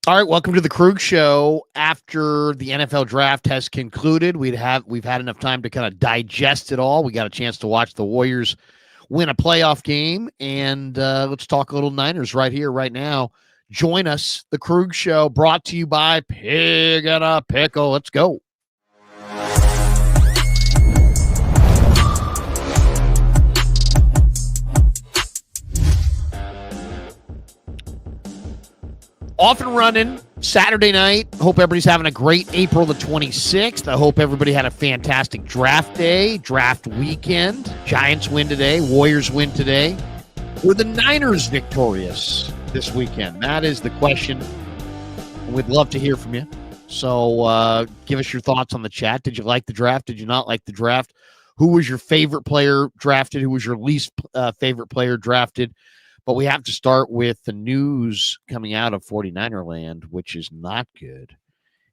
All right, welcome to the Krug Show. After the NFL draft has concluded, we've had enough time to kind of digest it all. We got a chance to watch the Warriors win a playoff game, and let's talk a little Niners right here, right now. Join us, the Krug Show, brought to you by Pig and a Pickle. Let's go. Off and running Saturday night. Hope everybody's having a great April the 26th. I hope everybody had a fantastic draft day, draft weekend. Giants win today. Warriors win today. Were the Niners victorious this weekend? That is the question. We'd love to hear from you. So give us your thoughts on the chat. Did you like the draft? Did you not like the draft? Who was your favorite player drafted? Who was your least favorite player drafted? But we have to start with the news coming out of 49er land, which is not good.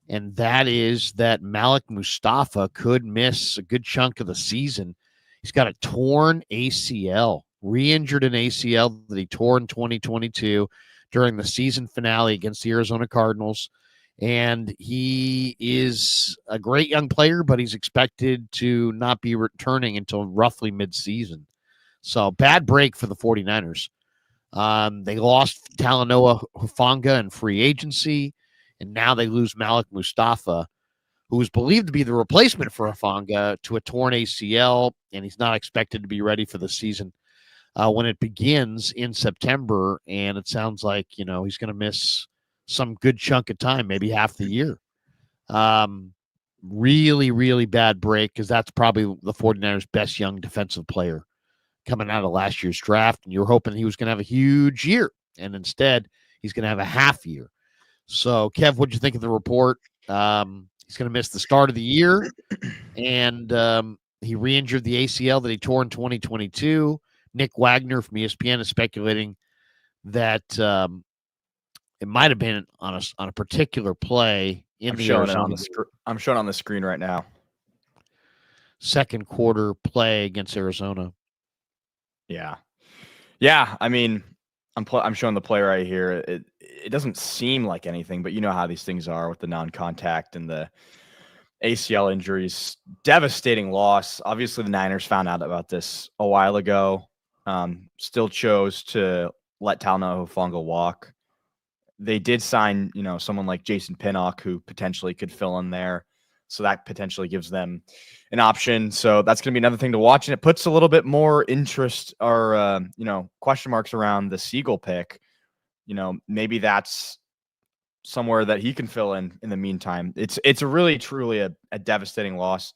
And that is that Malik Mustapha could miss a good chunk of the season. He's got a torn ACL, re-injured an ACL that he tore in 2022 during the season finale against the Arizona Cardinals. And he is a great young player, but he's expected to not be returning until roughly mid-season. So bad break for the 49ers. They lost Talanoa Hufanga in free agency, and now they lose Malik Mustapha, who is believed to be the replacement for Hufanga, to a torn ACL, and he's not expected to be ready for the season when it begins in September. And it sounds like, he's going to miss some good chunk of time, maybe half the year. Really, really bad break, because that's probably the 49ers' best young defensive player coming out of last year's draft, and you were hoping he was going to have a huge year, and instead he's going to have a half year. So, Kev, what'd you think of the report? He's going to miss the start of the year, and he re-injured the ACL that he tore in 2022. Nick Wagner from ESPN is speculating that it might have been on a particular play in the Arizona. I'm showing on the screen right now. Second quarter play against Arizona. Yeah. I mean, I'm showing the play right here. It doesn't seem like anything, but you know how these things are with the non-contact and the ACL injuries. Devastating loss. Obviously, the Niners found out about this a while ago. Still chose to let Talanoa Hufanga walk. They did sign, someone like Jason Pinnock, who potentially could fill in there. So that potentially gives them an option. So that's going to be another thing to watch. And it puts a little bit more interest or, question marks around the Siegel pick. Maybe that's somewhere that he can fill in the meantime. It's a really, truly a devastating loss.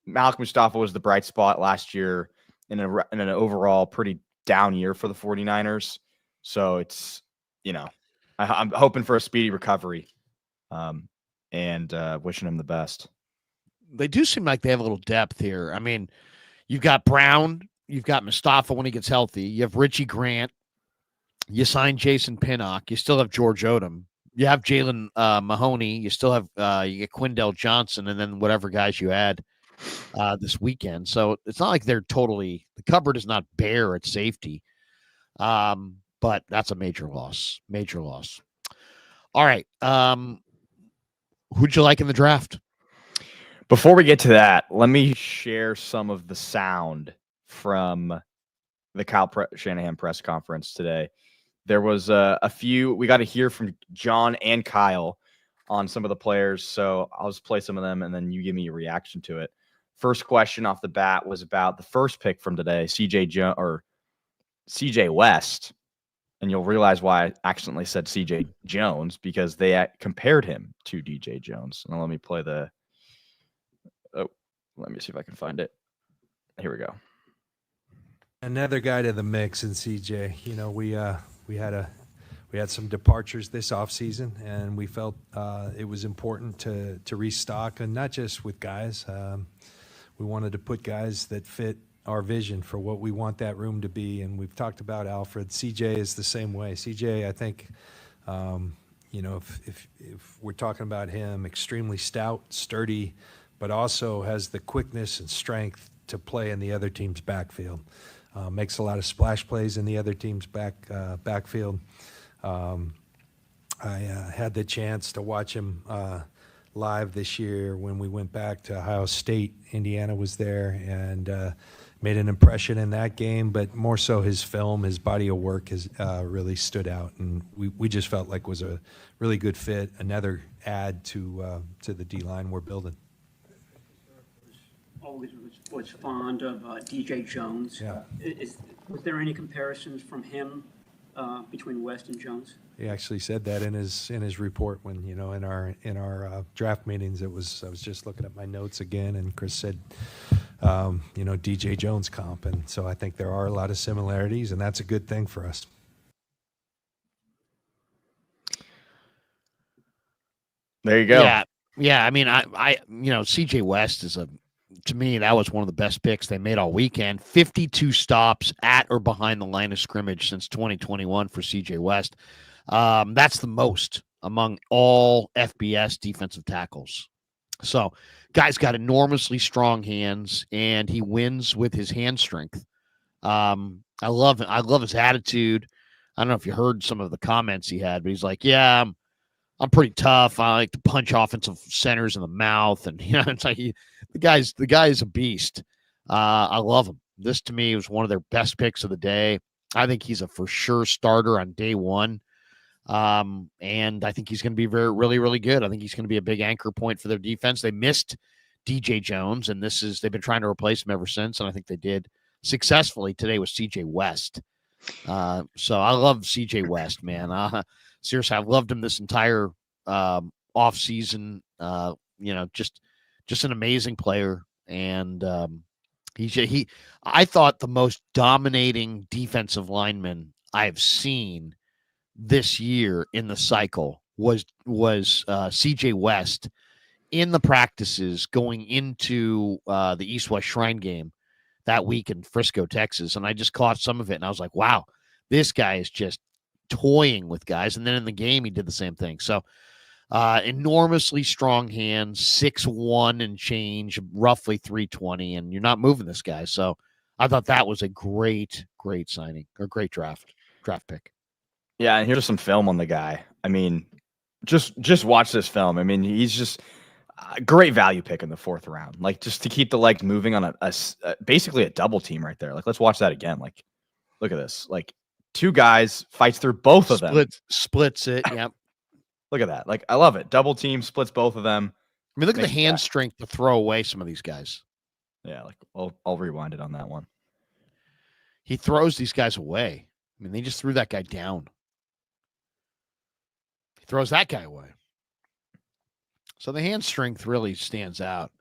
Malik Mustapha was the bright spot last year in an overall pretty down year for the 49ers. So it's, I'm hoping for a speedy recovery. And wishing him the best. They do seem like they have a little depth here. I mean, you've got Brown, you've got Mustapha when he gets healthy, you have Richie Grant, you sign Jason Pinnock, you still have George Odom, you have Jalen Mahoney, you still have you get Quindell Johnson, and then whatever guys you add this weekend. So it's not like they're totally, the cupboard is not bare at safety. But that's a major loss. Major loss. All right. Who'd you like in the draft? Before we get to that, let me share some of the sound from the Shanahan press conference today. There was a few, we got to hear from John and Kyle on some of the players. So I'll just play some of them and then you give me your reaction to it. First question off the bat was about the first pick from today, CJ West. And you'll realize why I accidentally said CJ Jones, because they compared him to DJ Jones. Now let me play let me see if I can find it. Here we go. Another guy to the mix in CJ. We had some departures this offseason, and we felt it was important to restock, and not just with guys. We wanted to put guys that fit our vision for what we want that room to be. And we've talked about Alfred. CJ is the same way. CJ, I think, if we're talking about him, extremely stout, sturdy, but also has the quickness and strength to play in the other team's backfield. Makes a lot of splash plays in the other team's backfield. I had the chance to watch him live this year when we went back to Ohio State. Indiana was there and made an impression in that game, but more so his film, his body of work has really stood out, and we just felt like was a really good fit, another add to the D-line we're building. Always was fond of DJ Jones. Yeah. Was there any comparisons from him between West and Jones? He actually said that in his report when, in our draft meetings. I was just looking at my notes again, and Chris said, DJ Jones comp, and so I think there are a lot of similarities, and that's a good thing for us. There you go. Yeah. I mean, I CJ West to me, that was one of the best picks they made all weekend. 52 stops at or behind the line of scrimmage since 2021 for CJ West. That's the most among all FBS defensive tackles. So, guy's got enormously strong hands, and he wins with his hand strength. I love it. I love his attitude. I don't know if you heard some of the comments he had, but he's like, "Yeah, I'm pretty tough. I like to punch offensive centers in the mouth," and it's like the guy is a beast. I love him. This to me was one of their best picks of the day. I think he's a for sure starter on day one. And I think he's going to be really, really good. I think he's going to be a big anchor point for their defense. They missed DJ Jones, and they've been trying to replace him ever since. And I think they did successfully today with CJ West. So I love CJ West, man. Seriously, I've loved him this entire, off season. Just an amazing player. And, I thought the most dominating defensive lineman I've seen this year in the cycle was CJ West in the practices going into the East-West Shrine game that week in Frisco, Texas. And I just caught some of it, and I was like, wow, this guy is just toying with guys. And then in the game, he did the same thing. So enormously strong hands, 6'1" and change, roughly 320, and you're not moving this guy. So I thought that was a great signing, or great draft pick. Yeah, and here's some film on the guy. I mean, just watch this film. I mean, he's just a great value pick in the 4th round. Like, just to keep the legs moving on a basically a double team right there. Like, let's watch that again. Like, look at this. Like, 2 guys fights through both of them. Splits it. Yep. Look at that. Like, I love it. Double team, splits both of them. I mean, look at the hand strength to throw away some of these guys. Yeah, like I'll rewind it on that one. He throws these guys away. I mean, they just threw that guy down. He throws that guy away. So the hand strength really stands out.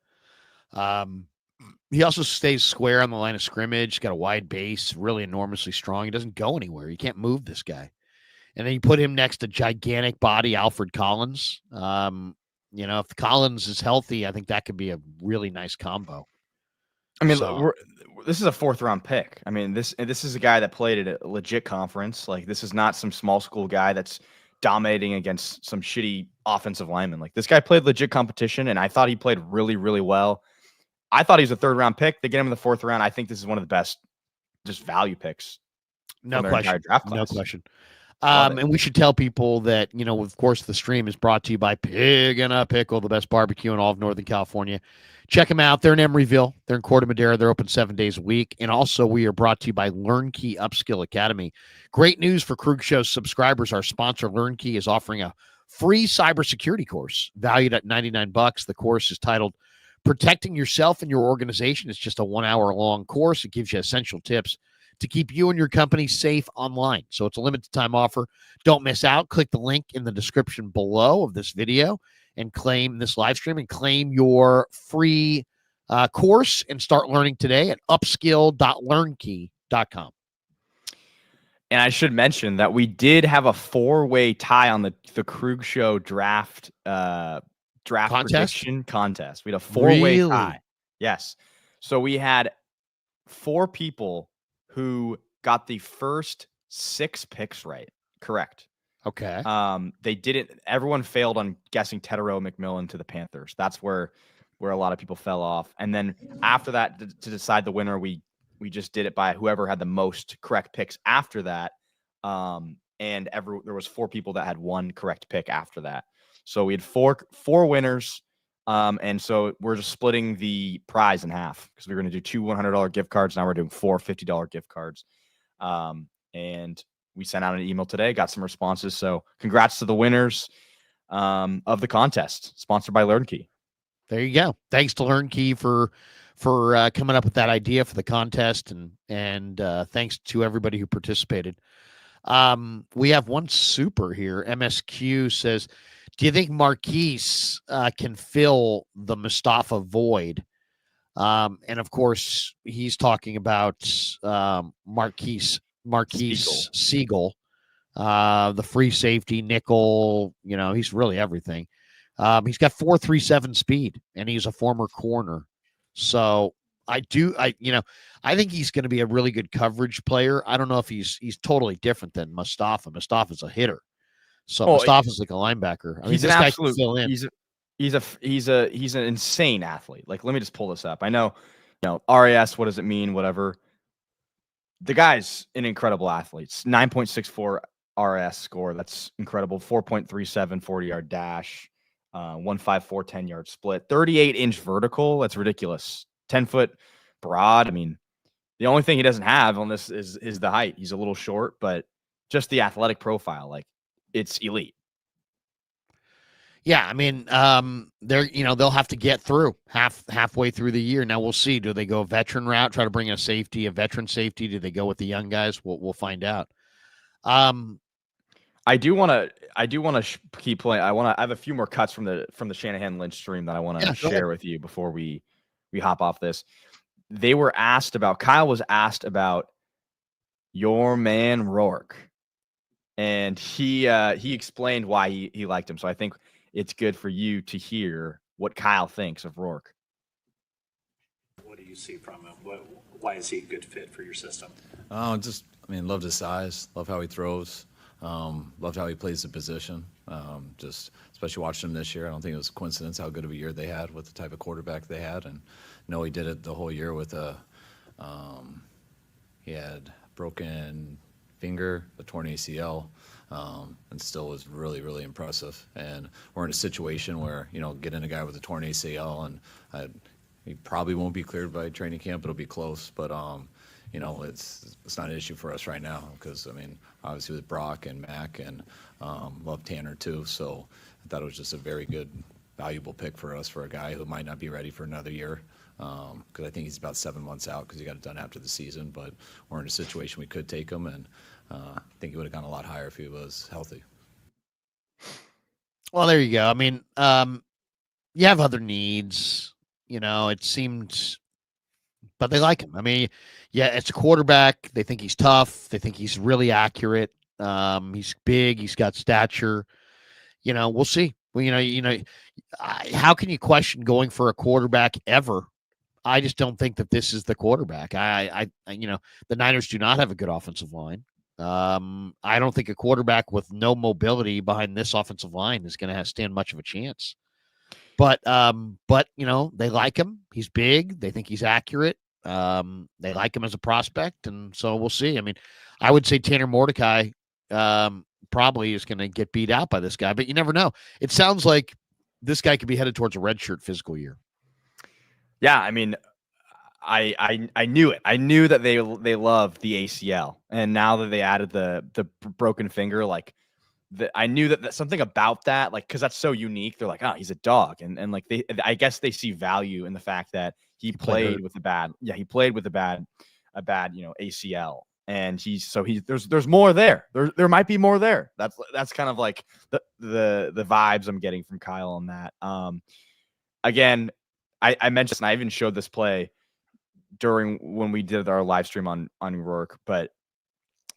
He also stays square on the line of scrimmage. He's got a wide base, really enormously strong. He doesn't go anywhere. You can't move this guy. And then you put him next to gigantic body Alfred Collins. If Collins is healthy, I think that could be a really nice combo. I mean, this is a 4th round pick. I mean, this is a guy that played at a legit conference. Like, this is not some small school guy that's dominating against some shitty offensive lineman. Like, this guy played legit competition, and I thought he played really, really well. I thought he was a 3rd round pick. They get him in the 4th round. I think this is one of the best just value picks. No question. Draft class. No question. And we should tell people that, of course, the stream is brought to you by Pig and a Pickle, the best barbecue in all of Northern California. Check them out. They're in Emeryville. They're in Corte Madera. They're open 7 days a week. And also, we are brought to you by LearnKey Upskill Academy. Great news for Krug Show subscribers. Our sponsor, LearnKey, is offering a free cybersecurity course valued at $99. The course is titled Protecting Yourself and Your Organization. It's just a 1-hour-long course. It gives you essential tips to keep you and your company safe online. So it's a limited time offer. Don't miss out. Click the link in the description below of this video and claim this live stream and claim your free course and start learning today at upskill.learnkey.com. And I should mention that we did have a 4-way tie on the Krug Show draft prediction contest. We had a 4-way tie. Yes. So we had 4 people who got the first 6 picks right. Correct. Okay. They didn't. Everyone failed on guessing Teterow McMillan to the Panthers. That's where a lot of people fell off. And then after that, to decide the winner, we just did it by whoever had the most correct picks after that. and there was 4 people that had 1 correct pick after that. So we had four winners. And so we're just splitting the prize in half because we're going to do 2 $100 gift cards. Now we're doing 4 $50 gift cards. And we sent out an email today, got some responses. So congrats to the winners of the contest, sponsored by LearnKey. There you go. Thanks to LearnKey for coming up with that idea for the contest, and thanks to everybody who participated. We have one super here. MSQ says, do you think Marquise can fill the Mustapha void? And of course, he's talking about Marquise Siegel, the free safety nickel. He's really everything. He's got 4.37 speed, and he's a former corner. So I think he's going to be a really good coverage player. I don't know if he's totally different than Mustapha. Mustapha's a hitter. So Mustapha's like a linebacker. I mean, He's an absolute. He's an insane athlete. Like, let me just pull this up. I know, RAS. What does it mean? Whatever. The guy's an incredible athlete. 9.64 RAS score. That's incredible. 4.37 40-yard dash. 1.54 10-yard split. 38-inch vertical. That's ridiculous. 10-foot broad. I mean, the only thing he doesn't have on this is the height. He's a little short, but just the athletic profile, like, it's elite. Yeah, I mean, they'll have to get through halfway through the year. Now we'll see. Do they go a veteran route, try to bring a veteran safety? Do they go with the young guys? We'll find out. I do want to keep playing. I have a few more cuts from the Shanahan Lynch stream that I want to share with you before we hop off this. Kyle was asked about your man Rourke. And he explained why he liked him. So I think it's good for you to hear what Kyle thinks of Rourke. What do you see from him? Why is he a good fit for your system? Loved his size. Love how he throws. Loved how he plays the position. Especially watching him this year. I don't think it was a coincidence how good of a year they had with the type of quarterback they had. And he did it the whole year with he had broken finger, a torn ACL, and still was really, really impressive. And we're in a situation where, getting a guy with a torn ACL, and he probably won't be cleared by training camp, but it'll be close. But, it's not an issue for us right now because, obviously with Brock and Mac and love Tanner too. So I thought it was just a very good, valuable pick for us for a guy who might not be ready for another year. Because I think he's about 7 months out because he got it done after the season. But we're in a situation we could take him, and I think he would have gone a lot higher if he was healthy. Well, there you go. I mean, you have other needs. It seemed, but they like him. I mean, yeah, it's a quarterback. They think he's tough. They think he's really accurate. He's big. He's got stature. We'll see. Well, how can you question going for a quarterback ever? I just don't think that this is the quarterback. The Niners do not have a good offensive line. I don't think a quarterback with no mobility behind this offensive line is going to stand much of a chance. But they like him. He's big. They think he's accurate. They like him as a prospect, and so we'll see. I mean, I would say Tanner Mordecai probably is going to get beat out by this guy, but you never know. It sounds like this guy could be headed towards a redshirt physical year. Yeah, I mean, I knew it. I knew that they love the ACL, and now that they added the broken finger, I knew that something about that, because that's so unique. They're like, oh, he's a dog, and I guess they see value in the fact that he played with a bad ACL, and there's more there. There might be more there. That's kind of like the vibes I'm getting from Kyle on that. Again, I mentioned, and I even showed this play during when we did our live stream on Rourke, but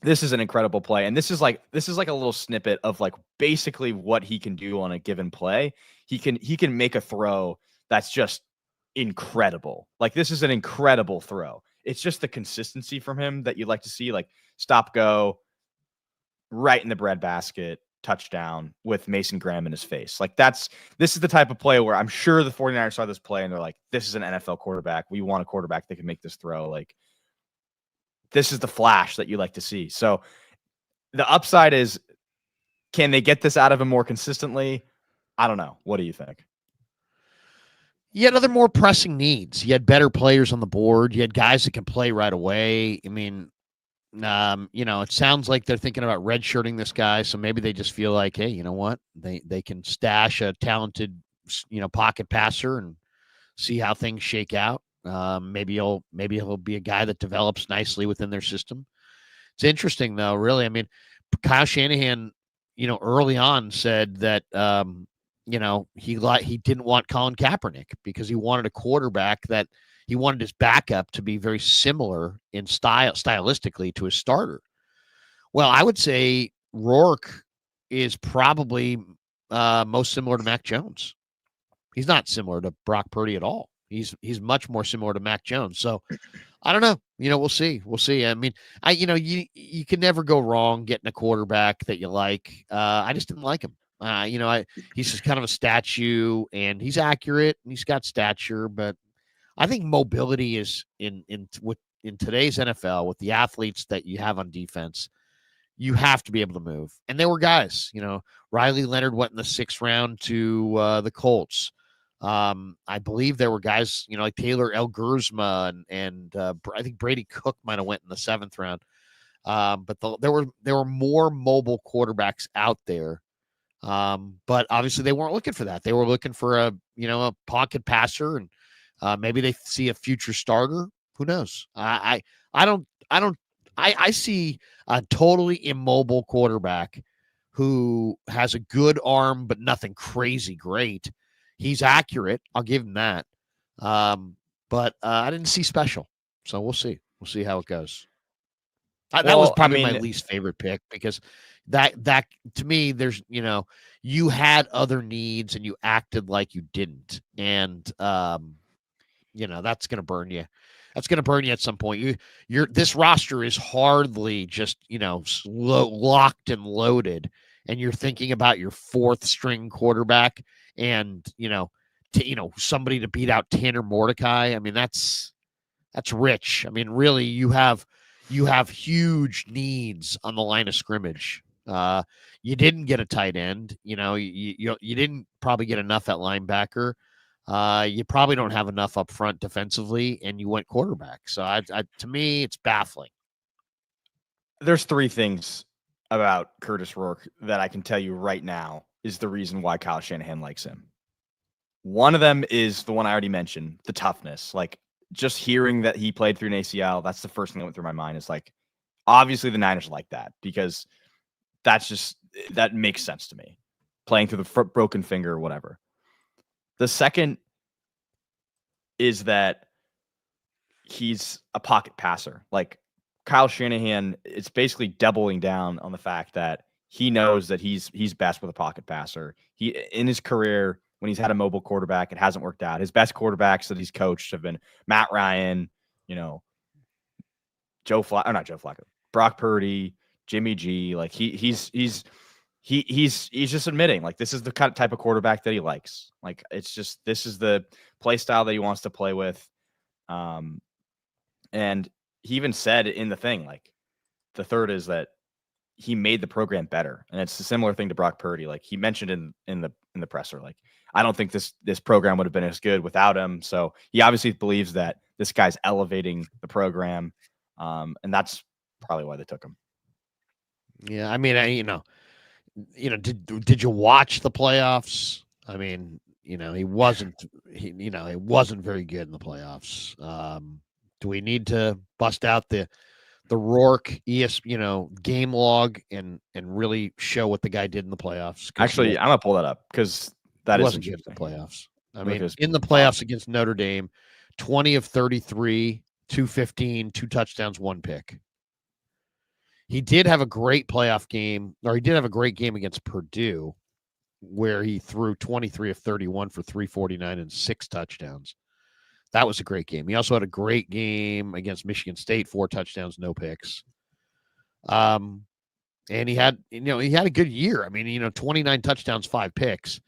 this is an incredible play. And this is like a little snippet of basically what he can do on a given play. He can make a throw that's just incredible. This is an incredible throw. It's just the consistency from him that you'd like to see, stop, go right in the breadbasket, touchdown with Mason Graham in his face. This is the type of play where I'm sure the 49ers saw this play and they're like, this is an NFL quarterback. We want a quarterback that can make this throw. This is the flash that you like to see. So the upside is, can they get this out of him more consistently? I don't know. What do you think? You had other more pressing needs. You had better players on the board. You had guys that can play right away. I mean, it sounds like they're thinking about redshirting this guy, so maybe they just feel like, hey, you know what? They can stash a talented, pocket passer and see how things shake out. Maybe he'll be a guy that develops nicely within their system. It's interesting though, really. I mean, Kyle Shanahan, early on said that he didn't want Colin Kaepernick because he wanted a quarterback that he wanted his backup to be very similar in stylistically to his starter. Well, I would say Rourke is probably most similar to Mac Jones. He's not similar to Brock Purdy at all. He's much more similar to Mac Jones. So I don't know. We'll see. We'll see. I mean, you can never go wrong getting a quarterback that you like. I just didn't like him. He's just kind of a statue, and he's accurate and he's got stature, but I think mobility is in today's NFL with the athletes that you have on defense. You have to be able to move. And there were guys, Riley Leonard went in the 6th round to the Colts. I believe there were guys, like Taylor Elgersma and I think Brady Cook might have went in the 7th round. But there were more mobile quarterbacks out there. But obviously they weren't looking for that. They were looking for a pocket passer, and maybe they see a future starter. Who knows? I see a totally immobile quarterback who has a good arm, but nothing crazy great. He's accurate. I'll give him that. But I didn't see special. So we'll see. We'll see how it goes. That was probably my least favorite pick because that to me, there's, you had other needs and you acted like you didn't. And, that's going to burn you. That's going to burn you at some point. This roster is hardly just, locked and loaded. And you're thinking about your 4th string quarterback and, somebody to beat out Tanner Mordecai. I mean, that's rich. I mean, really, you have huge needs on the line of scrimmage. You didn't get a tight end. You didn't probably get enough at linebacker. You probably don't have enough up front defensively, and you went quarterback. So to me, it's baffling. There's 3 things about Curtis Rourke that I can tell you right now is the reason why Kyle Shanahan likes him. One of them is the one I already mentioned, the toughness. Like, just hearing that he played through an ACL, that's the first thing that went through my mind. Is like, obviously the Niners like that because that makes sense to me. Playing through the broken finger or whatever. The second is that he's a pocket passer. Like, Kyle Shanahan, it's basically doubling down on the fact that he knows that he's best with a pocket passer. He, in his career, when he's had a mobile quarterback, it hasn't worked out. His best quarterbacks that he's coached have been Matt Ryan, Brock Purdy, Jimmy G. Like, he's just admitting, like, this is the kind of type of quarterback that he likes. Like, it's just, this is the play style that he wants to play with. And he even said in the thing, like, the third is that he made the program better. And it's a similar thing to Brock Purdy. Like, he mentioned in the presser, like, I don't think this program would have been as good without him. So he obviously believes that this guy's elevating the program. And that's probably why they took him. Yeah. I mean, did you watch the playoffs? I mean, he wasn't very good in the playoffs. Do we need to bust out the Rourke game log and really show what the guy did in the playoffs? Actually, I'm gonna pull that up because that wasn't good in the playoffs. I mean, in the playoffs against Notre Dame, 20 of 33, 215, 2 touchdowns, 1 pick. He did have a great playoff game, or he did have a great game against Purdue, where he threw 23 of 31 for 349 and 6 touchdowns. That was a great game. He also had a great game against Michigan State, 4 touchdowns, no picks. And he had a good year. I mean, 29 touchdowns, 5 picks.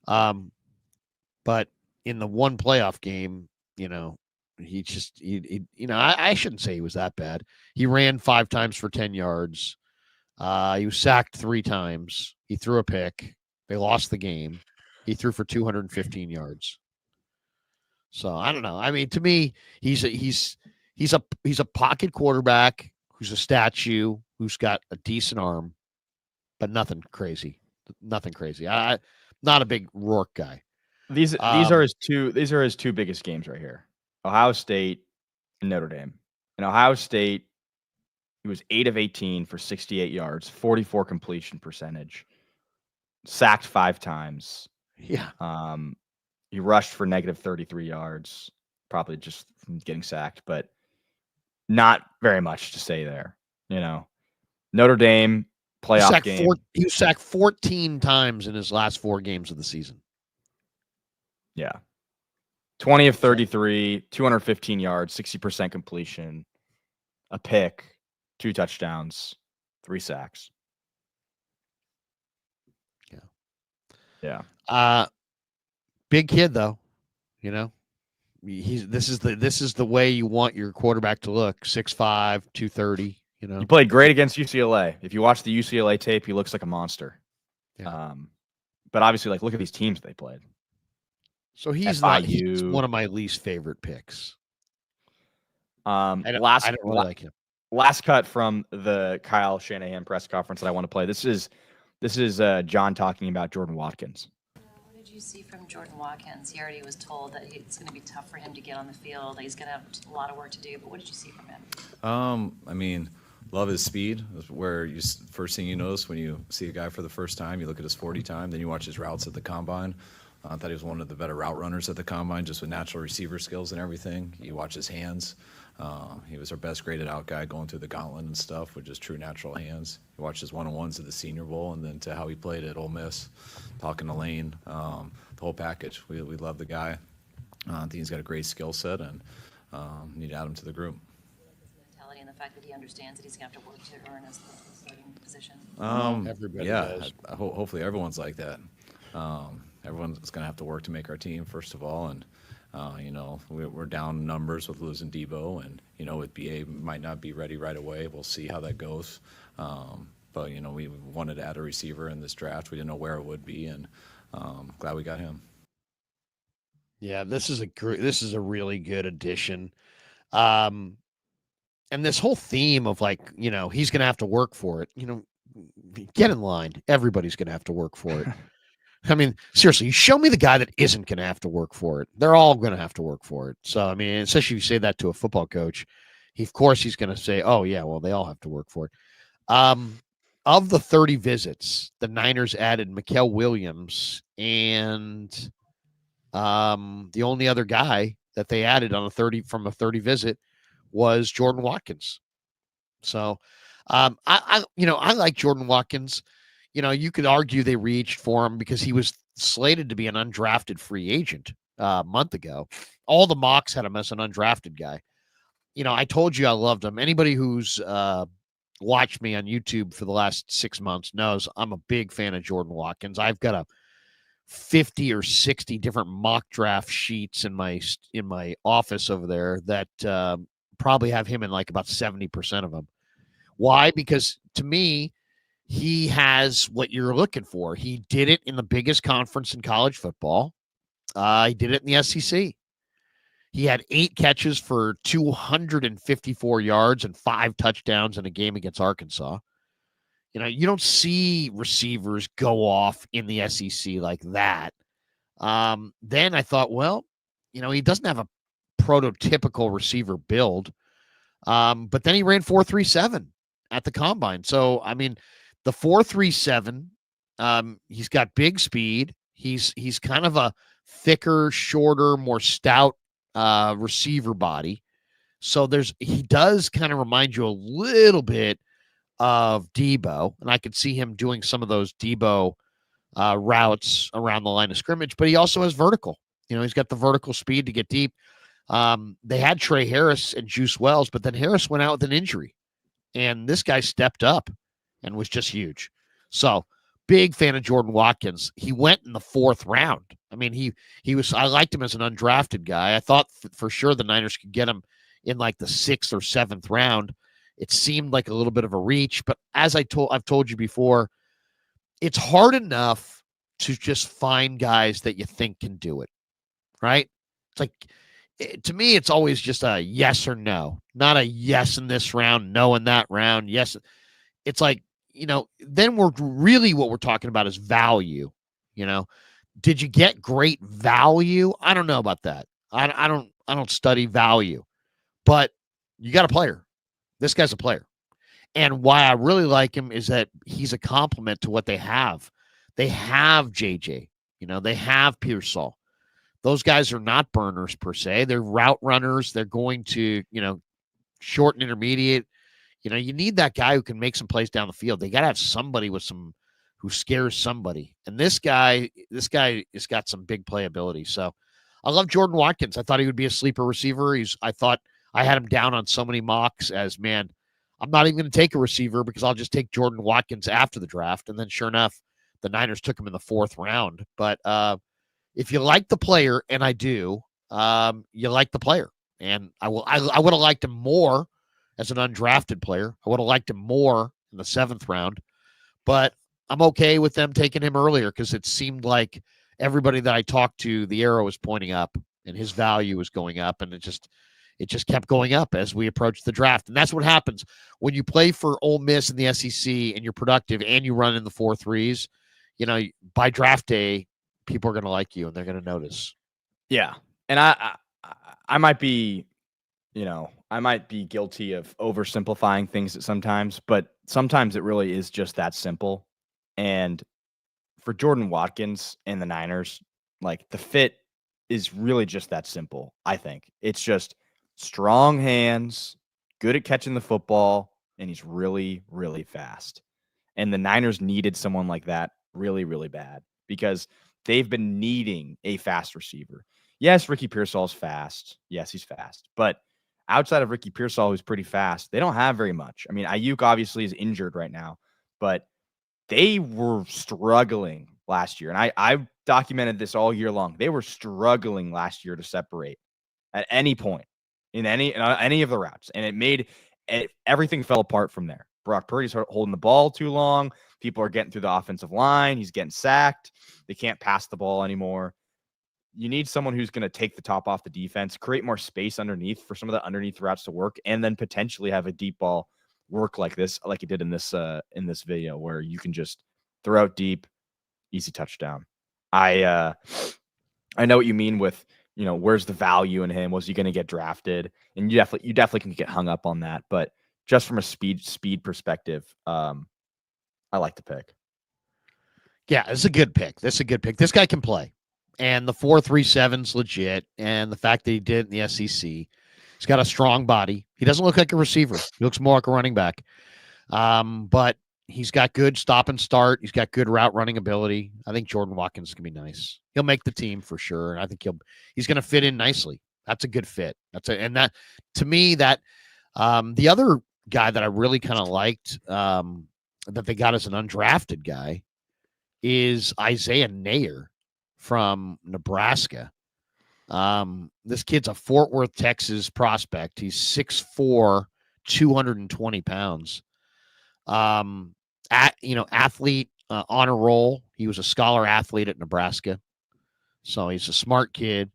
But in the one playoff game, I shouldn't say he was that bad. He ran 5 times for 10 yards. He was sacked 3 times. He threw a pick. They lost the game. He threw for 215 yards. So I don't know. I mean, to me, he's a pocket quarterback who's a statue, who's got a decent arm, but nothing crazy. Nothing crazy. I not a big Rourke guy. These are his two biggest games right here. Ohio State and Notre Dame. In Ohio State, he was 8 of 18 for 68 yards, 44 completion percentage, sacked 5 times. Yeah. He rushed for negative 33 yards, probably just from getting sacked, but not very much to say there. Notre Dame playoff game. He was sacked 14 times in his last 4 games of the season. Yeah. 20 of 33, 215 yards, 60% completion, a pick, 2 touchdowns, 3 sacks. Yeah. Big kid though, this is the way you want your quarterback to look. 6'5", 230, He played great against UCLA. If you watch the UCLA tape, he looks like a monster. Yeah. But obviously, look at these teams they played. So he's one of my least favorite picks. I don't really like him. Last cut from the Kyle Shanahan press conference that I want to play. This is John talking about Jordan Watkins. What did you see from Jordan Watkins? He already was told that it's going to be tough for him to get on the field. He's going to have a lot of work to do. But what did you see from him? I mean, love his speed. Where first thing you notice when you see a guy for the first time, you look at his 40 time, then you watch his routes at the combine. I thought he was one of the better route runners at the combine, just with natural receiver skills and everything. You watch his hands. He was our best graded out guy going through the gauntlet and stuff with just true natural hands. You watch his one-on-ones at the Senior Bowl and then to how he played at Ole Miss, talking to Lane, the whole package. We love the guy. I think he's got a great skill set and need to add him to the group. Mentality and the fact that he understands that he's going to have to work to earn his starting position. Everybody does. Hopefully everyone's like that. Everyone's going to have to work to make our team, first of all, and we're down numbers with losing Debo, and with BA might not be ready right away. We'll see how that goes. But we wanted to add a receiver in this draft. We didn't know where it would be, and glad we got him. Yeah, this is a really good addition. And this whole theme of he's going to have to work for it. Get in line. Everybody's going to have to work for it. I mean, seriously, show me the guy that isn't going to have to work for it. They're all going to have to work for it. So, I mean, especially if you say that to a football coach, of course he's going to say, oh, yeah, well, they all have to work for it. Of the 30 visits, the Niners added Mikael Williams, and the only other guy that they added from a 30 visit was Jordan Watkins. So, I like Jordan Watkins. You could argue they reached for him because he was slated to be an undrafted free agent a month ago. All the mocks had him as an undrafted guy. I told you I loved him. Anybody who's watched me on YouTube for the last 6 months knows I'm a big fan of Jordan Watkins. I've got a 50 or 60 different mock draft sheets in my office over there that probably have him in about 70% of them. Why? Because to me, he has what you're looking for. He did it in the biggest conference in college football. He did it in the SEC. He had 8 catches for 254 yards and 5 touchdowns in a game against Arkansas. You don't see receivers go off in the SEC like that. Then I thought, well, he doesn't have a prototypical receiver build. But then he ran 4.37 at the combine. So, I mean, the 4.37, he's got big speed. He's kind of a thicker, shorter, more stout receiver body. So he does kind of remind you a little bit of Debo, and I could see him doing some of those Debo routes around the line of scrimmage, but he also has vertical. He's got the vertical speed to get deep. They had Trey Harris and Juice Wells, but then Harris went out with an injury, and this guy stepped up and was just huge. So big fan of Jordan Watkins. He went in the 4th round. I mean, I liked him as an undrafted guy. I thought for sure the Niners could get him in the 6th or 7th round. It seemed like a little bit of a reach, but as I've told you before, it's hard enough to just find guys that you think can do it, right? It's like, to me, it's always just a yes or no, not a yes in this round, no in that round, yes. It's like, then what we're talking about is value. Did you get great value? I don't know about that. I don't study value, but you got a player. This guy's a player. And why I really like him is that he's a complement to what they have. They have JJ, they have Pearsall. Those guys are not burners per se. They're route runners. They're going to, short and intermediate. You need that guy who can make some plays down the field. They got to have somebody who scares somebody. And this guy has got some big playability. So I love Jordan Watkins. I thought he would be a sleeper receiver. I thought I had him down on so many mocks as, man, I'm not even going to take a receiver because I'll just take Jordan Watkins after the draft. And then sure enough, the Niners took him in the 4th round. But if you like the player, and I do, you like the player. And I would have liked him more as an undrafted player. I would have liked him more in the 7th round. But I'm okay with them taking him earlier because it seemed like everybody that I talked to, the arrow was pointing up and his value was going up. And it just kept going up as we approached the draft. And that's what happens when you play for Ole Miss in the SEC and you're productive and you run in the 4.3s. By draft day, people are going to like you and they're going to notice. Yeah. And I might be, I might be guilty of oversimplifying things sometimes, but sometimes it really is just that simple. And for Jordan Watkins and the Niners, like, the fit is really just that simple. I think it's just strong hands, good at catching the football, and he's really, really fast. And the Niners needed someone like that really, really bad because they've been needing a fast receiver. Yes, Ricky Pearsall's fast. Yes, he's fast. But outside of Ricky Pearsall, who's pretty fast, they don't have very much. I mean, Ayuk obviously is injured right now, but they were struggling last year. And I documented this all year long. They were struggling last year to separate at any point in any of the routes. And everything fell apart from there. Brock Purdy's holding the ball too long. People are getting through the offensive line. He's getting sacked. They can't pass the ball anymore. You need someone who's going to take the top off the defense, create more space underneath for some of the underneath routes to work, and then potentially have a deep ball work like he did in this video, where you can just throw out deep, easy touchdown. I know what you mean with, where's the value in him? Was he going to get drafted? And you definitely can get hung up on that. But just from a speed perspective, I like the pick. Yeah, it's a good pick. This guy can play. And the 4.37's legit. And the fact that he did it in the SEC, he's got a strong body. He doesn't look like a receiver. He looks more like a running back. But he's got good stop and start. He's got good route running ability. I think Jordan Watkins can be nice. He'll make the team for sure. And I think he's going to fit in nicely. That's a good fit. And that, to me, that the other guy that I really kind of liked that they got as an undrafted guy is Isaiah Nayer from Nebraska. This kid's a Fort Worth, Texas prospect. He's 6'4", 220 pounds. Athlete, honor roll. He was a scholar athlete at Nebraska. So he's a smart kid.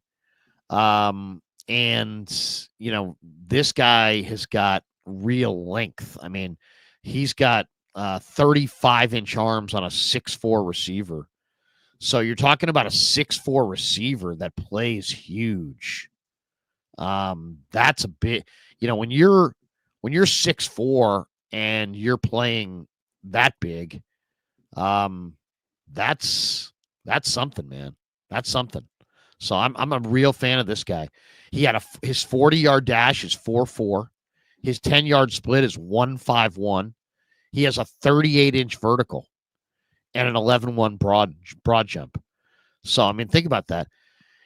And, this guy has got real length. I mean, he's got 35-inch arms on a 6'4" receiver. So you're talking about a 6'4" receiver that plays huge. That's a bit, when you're 6'4" and you're playing that big, that's something, man. That's something. So I'm a real fan of this guy. He had his 40-yard dash is 4.4. His 10-yard split is 1.51. He has a 38-inch vertical and an 11.1 broad jump. So, I mean, think about that.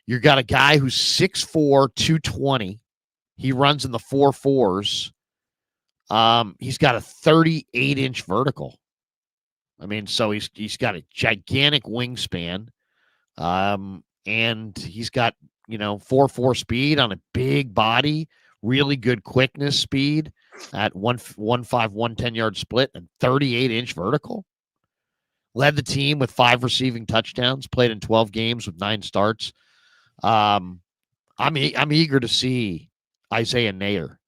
You got a guy who's 6'4", 220. He runs in the 4.4s. He's got a 38-inch vertical. I mean, so he's got a gigantic wingspan. And he's got, 4.4 speed on a big body, really good quickness speed. at 1.15, 110-yard split and 38-inch vertical. Led the team with 5 receiving touchdowns, played in 12 games with 9 starts. I'm eager to see Isaiah Nair.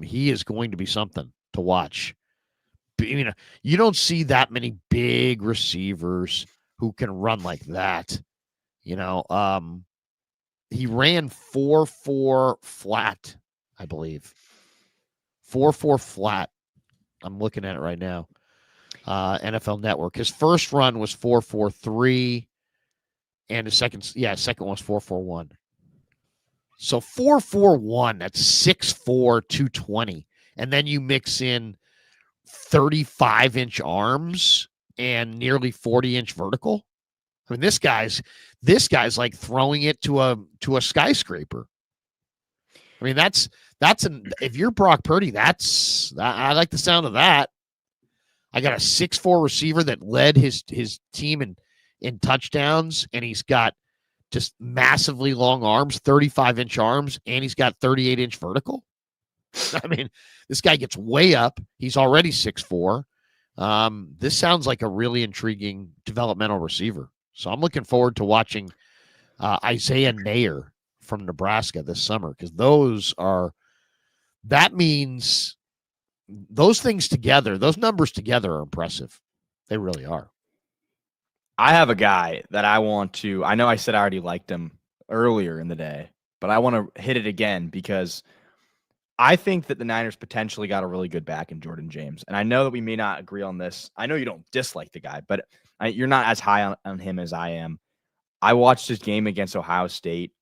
He is going to be something to watch. You don't see that many big receivers who can run like that. He ran 4.4 flat, I believe. 4.4 flat. I'm looking at it right now. NFL Network. His first run was 4.43, and his second one was 4.41. So 4.41, that's 6'4", 220. And then you mix in 35-inch arms and nearly 40-inch vertical. I mean, this guy's like throwing it to a skyscraper. I mean, if you're Brock Purdy, I like the sound of that. I got a 6'4" receiver that led his team in touchdowns, and he's got just massively long arms, 35-inch arms, and he's got 38-inch vertical. I mean, this guy gets way up. He's already 6'4". This sounds like a really intriguing developmental receiver. So I'm looking forward to watching Isaiah Nair from Nebraska this summer, because that means those things together, those numbers together are impressive. They really are. I have a guy that I know I said I already liked him earlier in the day, but I want to hit it again because I think that the Niners potentially got a really good back in Jordan James. And I know that we may not agree on this. I know you don't dislike the guy, but you're not as high on him as I am. I watched his game against Ohio State.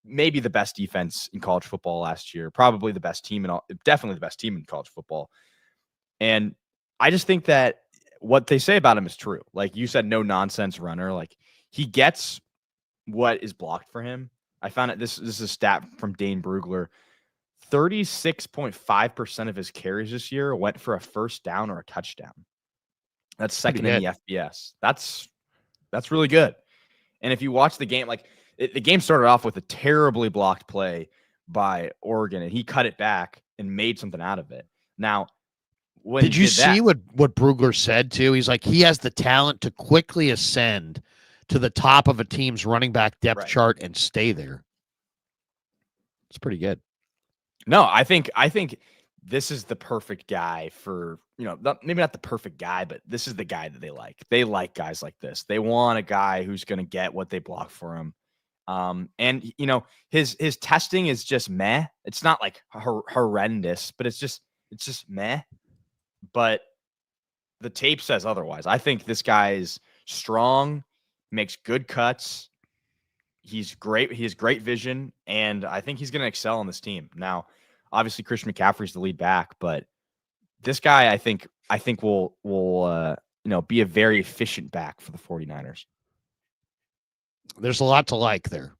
Maybe the best defense in college football last year, probably the best team definitely the best team in college football. And I just think that what they say about him is true. Like you said, no nonsense runner. Like he gets what is blocked for him. I found it. This is a stat from Dane Brugler. 36.5% of his carries this year went for a first down or a touchdown. That's second in the FBS. That's really good. And if you watch the game, the game started off with a terribly blocked play by Oregon, and he cut it back and made something out of it. Now, did you see what Brugler said too? He's like, he has the talent to quickly ascend to the top of a team's running back depth chart and stay there. It's pretty good. No, I think this is the perfect guy for, maybe not the perfect guy, but this is the guy that they like. They like guys like this. They want a guy who's going to get what they block for him. And his testing is just meh. It's not like horrendous, but it's just meh. But the tape says otherwise. I think this guy is strong, makes good cuts. He's great. He has great vision, and I think he's going to excel on this team. Now, obviously, Christian McCaffrey's the lead back, but this guy, I think will be a very efficient back for the 49ers. There's a lot to like there.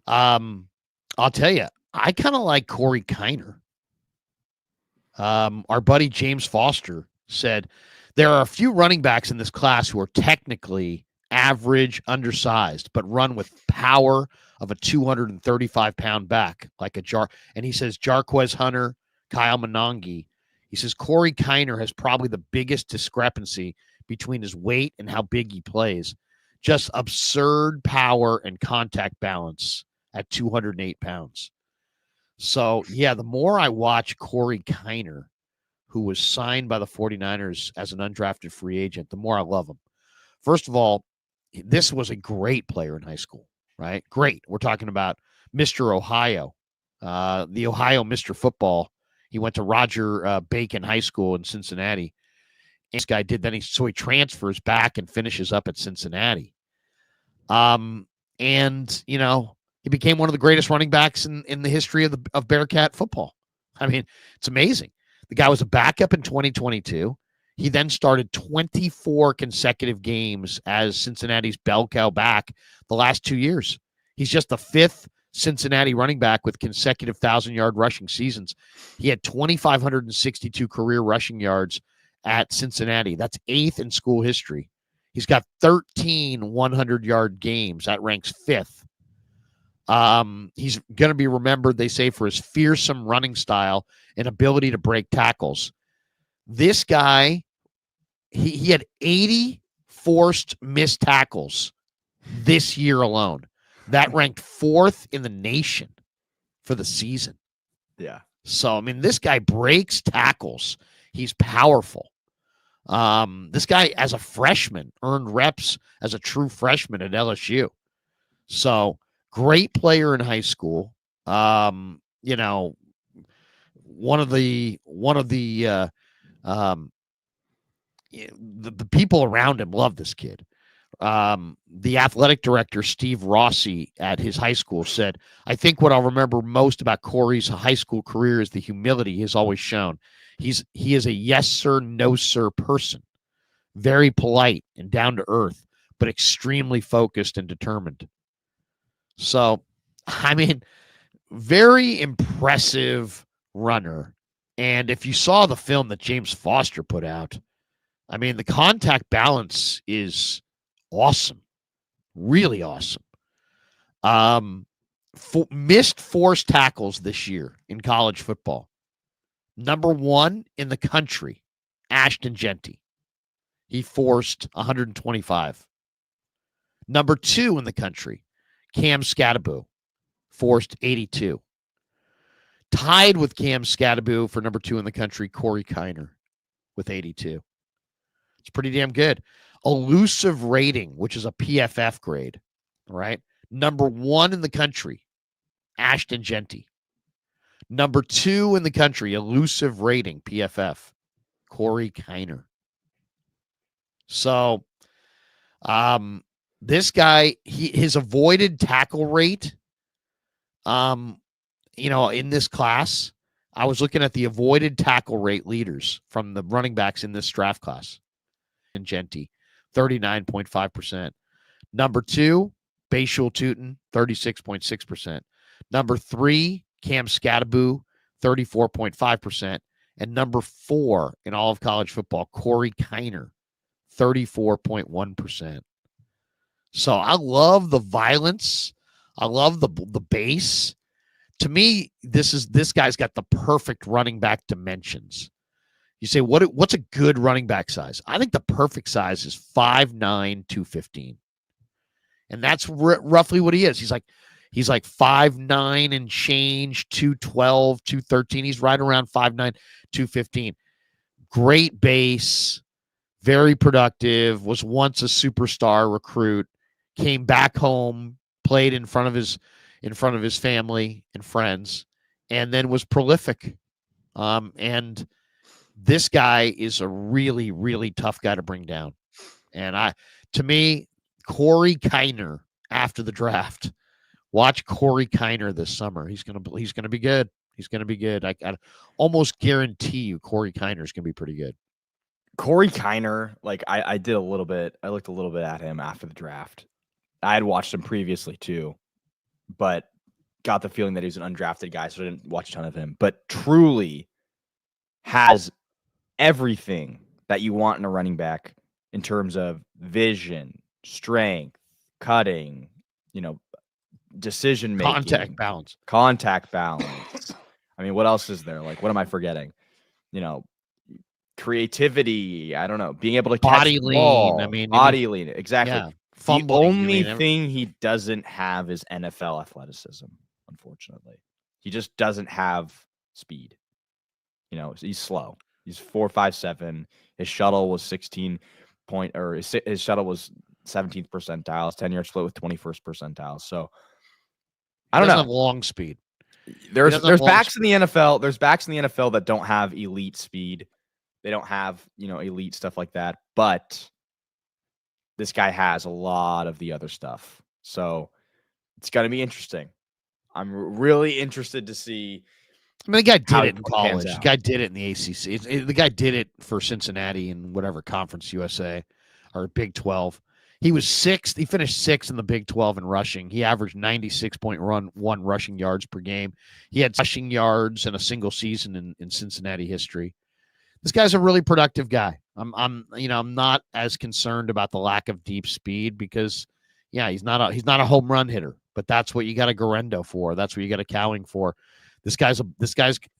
I'll tell you, I kind of like Corey Kiner. Our buddy James Foster said there are a few running backs in this class who are technically average, undersized, but run with power of a 235-pound back, like a Jar. And he says Jarquez Hunter, Kyle Monangi. He says Corey Kiner has probably the biggest discrepancy between his weight and how big he plays. Just absurd power and contact balance at 208 pounds. So, yeah, the more I watch Corey Kiner, who was signed by the 49ers as an undrafted free agent, the more I love him. First of all, this was a great player in high school, right? Great. We're talking about Mr. Ohio, the Ohio Mr. Football. He went to Roger Bacon High School in Cincinnati. And this guy did then. So he transfers back and finishes up at Cincinnati. He became one of the greatest running backs in the history of Bearcat football. I mean, it's amazing. The guy was a backup in 2022. He then started 24 consecutive games as Cincinnati's bell cow back the last 2 years. He's just the 5th Cincinnati running back with consecutive 1,000-yard rushing seasons. He had 2,562 career rushing yards at Cincinnati. That's 8th in school history. He's got 13 100-yard games. That ranks 5th. He's going to be remembered, they say, for his fearsome running style and ability to break tackles. This guy, he had 80 forced missed tackles this year alone. That ranked 4th in the nation for the season. Yeah. So, I mean, this guy breaks tackles. He's powerful. This guy, as a freshman, earned reps as a true freshman at LSU. So, great player in high school. You know, one of the people around him love this kid. The athletic director, Steve Rossi, at his high school said, I think what I'll remember most about Corey's high school career is the humility he has always shown. He is a yes, sir, no, sir person. Very polite and down to earth, but extremely focused and determined. So, I mean, very impressive runner. And if you saw the film that James Foster put out, I mean, the contact balance is awesome. Really awesome. Missed forced tackles this year in college football. Number 1 in the country, Ashton Genty. He forced 125. Number 2 in the country, Cam Scattaboo, forced 82. Tied with Cam Scattaboo for number 2 in the country, Corey Kiner with 82. It's pretty damn good. Elusive rating, which is a PFF grade, right? Number 1 in the country, Ashton Genty. Number 2 in the country, elusive rating, PFF, Corey Kiner. So, this guy, his avoided tackle rate, you know, in this class, I was looking at the avoided tackle rate leaders from the running backs in this draft class. And Genty, 39.5%. Number 2, Bashul Tootin, 36.6%. Number 3, Cam Scattaboo, 34.5%. And number 4 in all of college football, Corey Kiner, 34.1%. So I love the violence. I love the base. To me, this guy's got the perfect running back dimensions. You say, what's a good running back size? I think the perfect size is 5'9", 215. And that's roughly what he is. He's like 5'9" and change, 212, 213. He's right around 5'9", 215. Great base, very productive, was once a superstar recruit, came back home, played in front of his family and friends, and then was prolific. And this guy is a really, really tough guy to bring down. And to me, Corey Kiner after the draft, watch Corey Kiner this summer. He's gonna be good. He's gonna be good. I almost guarantee you Corey Kiner is gonna be pretty good. Corey Kiner, like I did a little bit. I looked a little bit at him after the draft. I had watched him previously too, but got the feeling that he was an undrafted guy, so I didn't watch a ton of him. But truly has everything that you want in a running back in terms of vision, strength, cutting, decision making, contact balance. I mean, what else is there? Like, what am I forgetting? Creativity. I don't know. Being able to catch body lean. Ball, body lean. Exactly. Yeah, the only thing he doesn't have is NFL athleticism. Unfortunately, he just doesn't have speed. He's slow. He's 4.57. His shuttle was 16 point, or his shuttle was 17th percentile. His 10-yard split with 21st percentile. So I don't know. Have long speed. There's backs in the NFL. There's backs in the NFL that don't have elite speed. They don't have elite stuff like that. But this guy has a lot of the other stuff. So it's going to be interesting. I'm really interested to see. I mean, the guy did it in college. The guy did it in the ACC. The guy did it for Cincinnati and whatever Conference USA or Big 12. He was 6th. He finished 6th in the Big 12 in rushing. He averaged 96.1 rushing yards per game. He had rushing yards in a single season in Cincinnati history. This guy's a really productive guy. I'm not as concerned about the lack of deep speed because, yeah, he's not a home run hitter, but that's what you got a Garendo for. That's what you got a Cowing for. This guy's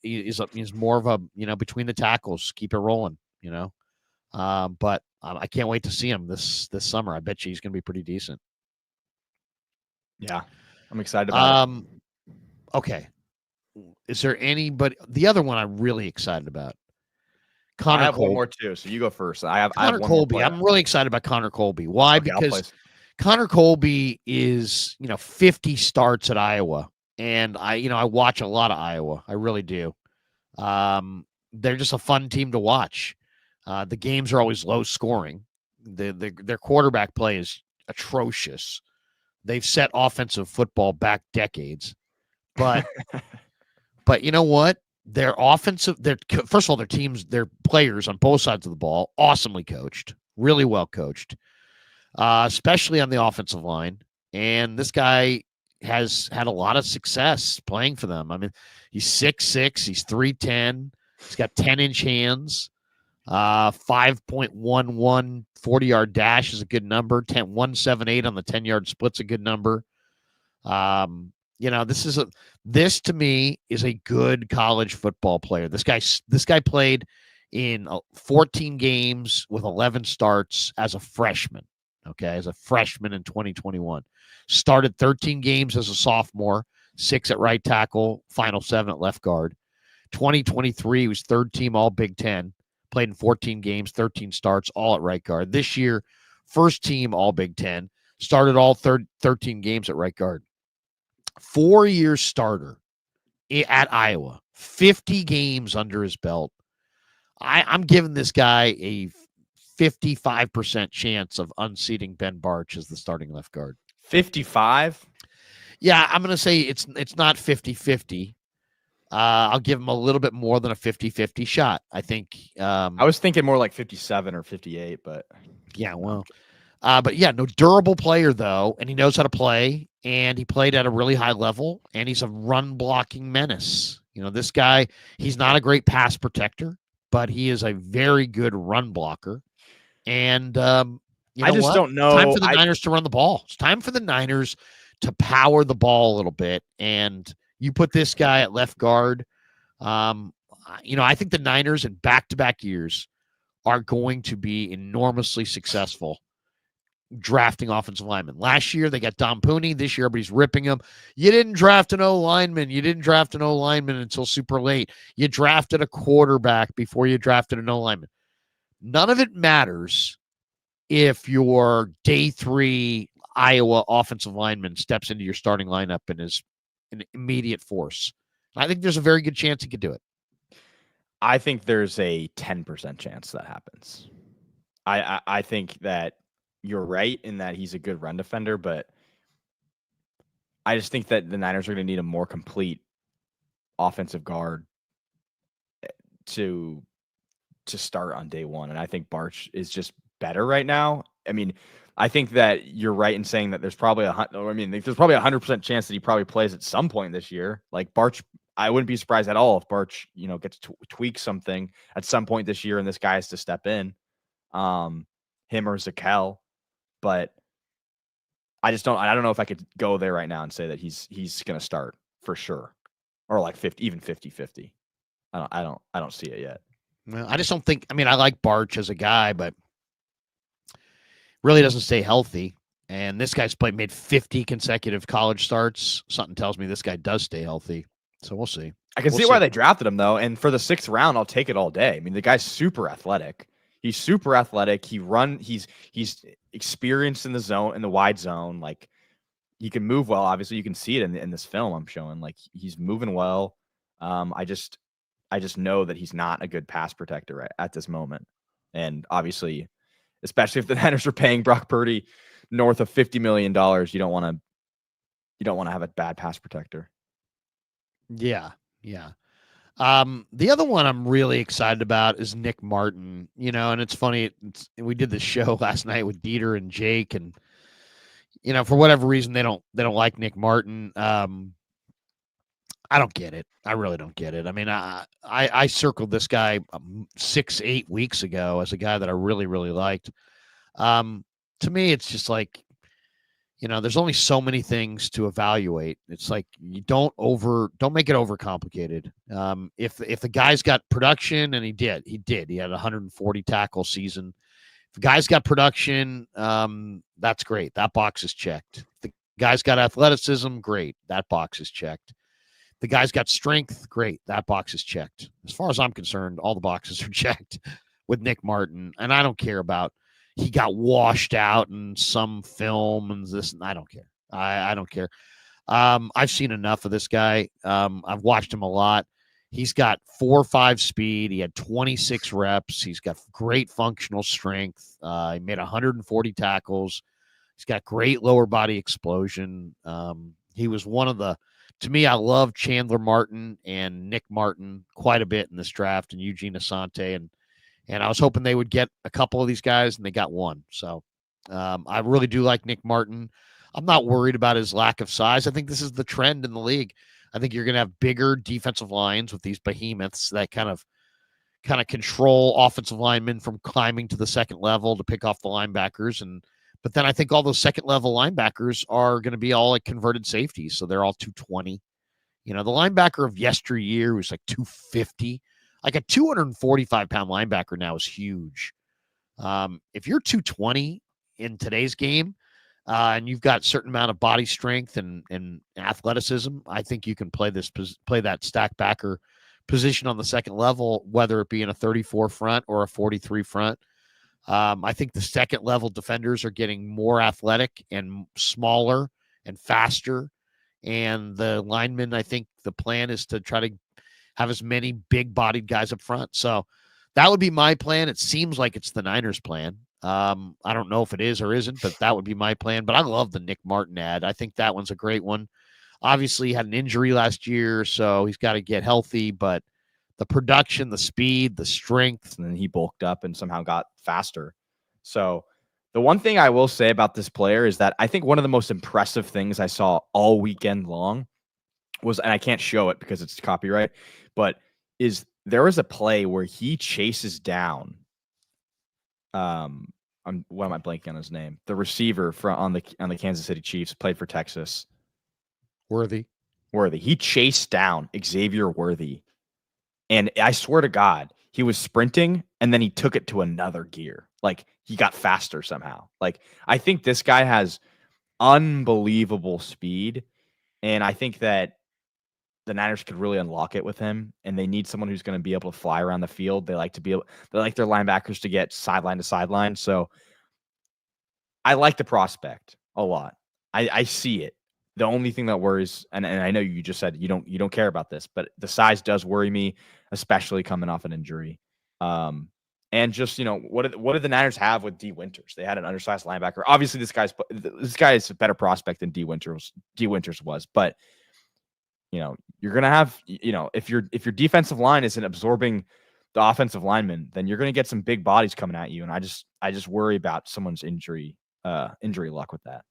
is more of a, between the tackles, keep it rolling, but I can't wait to see him this summer. I bet you he's going to be pretty decent. Yeah, I'm excited about it. Okay. Is there anybody? The other one I'm really excited about. Connor I have Colby. one more too, so you go first. I have Connor one more Colby. player. I'm really excited about Connor Colby. Why? Okay, Because Connor Colby is, 50 starts at Iowa, and I watch a lot of Iowa. I really do. They're just a fun team to watch. The games are always low scoring. Their quarterback play is atrocious. They've set offensive football back decades, but but you know what? Their offensive, first of all, their players on both sides of the ball, awesomely coached, really well coached, especially on the offensive line. And this guy has had a lot of success playing for them. I mean, he's 6'6", he's 310, he's got 10-inch hands, 5.11 40-yard dash is a good number. 178 on the 10-yard split's a good number. This to me is a good college football player. This guy played in 14 games with 11 starts as a freshman. Okay, as a freshman in 2021, started 13 games as a sophomore, 6 at right tackle, final 7 at left guard. 2023 he was third team All Big Ten, played in 14 games, 13 starts, all at right guard. This year, first team All Big Ten, started all 13 games at right guard. 4-year starter at Iowa, 50 games under his belt. I'm giving this guy a 55% chance of unseating Ben Bartch as the starting left guard. 55? Yeah, I'm going to say it's not 50-50. I'll give him a little bit more than a 50-50 shot. I think. I was thinking more like 57 or 58, but. Yeah, well. But yeah, no, durable player, though, and he knows how to play, and he played at a really high level, and he's a run-blocking menace. This guy, he's not a great pass protector, but he is a very good run blocker. And I just don't know. Time for the Niners to run the ball. It's time for the Niners to power the ball a little bit. And you put this guy at left guard. I think the Niners in back-to-back years are going to be enormously successful drafting offensive linemen. Last year, they got Dom Pooney. This year, everybody's ripping him. You didn't draft an O-lineman. You didn't draft an O-lineman until super late. You drafted a quarterback before you drafted an O-lineman. None of it matters if your day 3 Iowa offensive lineman steps into your starting lineup and is an immediate force. I think there's a very good chance he could do it. I think there's a 10% chance that happens. I think that you're right in that he's a good run defender, but I just think that the Niners are going to need a more complete offensive guard to start on day 1. And I think Bartch is just better right now. I mean, I think that you're right in saying that there's probably there's probably 100% chance that he probably plays at some point this year. Like Bartch, I wouldn't be surprised at all if Bartch, gets to tweak something at some point this year and this guy has to step in, him or Zakel. But I don't know if I could go there right now and say that he's going to start for sure, or like 50-50. I don't see it yet. Well, I just don't think. I mean, I like Bartch as a guy, but really doesn't stay healthy. And this guy's made 50 consecutive college starts. Something tells me this guy does stay healthy. So we'll see. I can see why they drafted him though. And for the 6th round, I'll take it all day. I mean, the guy's super athletic. He's super athletic. He's experienced in the zone, in the wide zone. Like he can move well. Obviously, you can see it in this film I'm showing. Like he's moving well. I just know that he's not a good pass protector right at this moment. And obviously, especially if the Niners are paying Brock Purdy north of $50 million, you don't want to have a bad pass protector. Yeah. The other one I'm really excited about is Nick Martin, and it's funny. We did this show last night with Dieter and Jake, and, for whatever reason, they don't like Nick Martin. I don't get it. I really don't get it. I mean, I circled this guy 6-8 weeks ago as a guy that I really, really liked. To me, it's just like, there's only so many things to evaluate. It's like you don't make it overcomplicated. If the guy's got production, and he did, he had a 140 tackle season. If the guy's got production, that's great. That box is checked. If the guy's got athleticism, great. That box is checked. If the guy's got strength, great. That box is checked. As far as I'm concerned, all the boxes are checked with Nick Martin, and I don't care about he got washed out in some film and this. I don't care. I don't care. I've seen enough of this guy. I've watched him a lot. He's got 4.5 speed. He had 26 reps. He's got great functional strength. He made 140 tackles. He's got great lower body explosion. He was one of the, to me, I love Chandler Martin and Nick Martin quite a bit in this draft, and Eugene Asante. And I was hoping they would get a couple of these guys, and they got one. So I really do like Nick Martin. I'm not worried about his lack of size. I think this is the trend in the league. I think you're going to have bigger defensive lines with these behemoths that kind of control offensive linemen from climbing to the second level to pick off the linebackers. But then I think all those second level linebackers are going to be all like converted safeties. So they're all 220. The linebacker of yesteryear was like 250. Like a 245-pound linebacker now is huge. If you're 220 in today's game and you've got a certain amount of body strength and athleticism, I think you can play that stack backer position on the second level, whether it be in a 34 front or a 43 front. I think the second level defenders are getting more athletic and smaller and faster. And the linemen, I think the plan is to try to have as many big-bodied guys up front. So that would be my plan. It seems like it's the Niners' plan. I don't know if it is or isn't, but that would be my plan. But I love the Nick Martin ad. I think that one's a great one. Obviously, he had an injury last year, so he's got to get healthy. But the production, the speed, the strength. And then he bulked up and somehow got faster. So the one thing I will say about this player is that I think one of the most impressive things I saw all weekend long was, and I can't show it because it's copyright, but there was a play where he chases down, what am I blanking on his name? The receiver on the Kansas City Chiefs, played for Texas. Worthy. He chased down Xavier Worthy. And I swear to God, he was sprinting and then he took it to another gear. Like he got faster somehow. Like I think this guy has unbelievable speed. And I think that the Niners could really unlock it with him, and they need someone who's going to be able to fly around the field. They like their linebackers to get sideline to sideline. So I like the prospect a lot. I see it. The only thing that worries, and I know you just said you don't care about this, but the size does worry me, especially coming off an injury. And just, what did the Niners have with D. Winters? They had an undersized linebacker. Obviously, this guy is a better prospect than D. Winters was, but you're going to have, if your defensive line isn't absorbing the offensive lineman, then you're going to get some big bodies coming at you. And I just worry about someone's injury luck with that.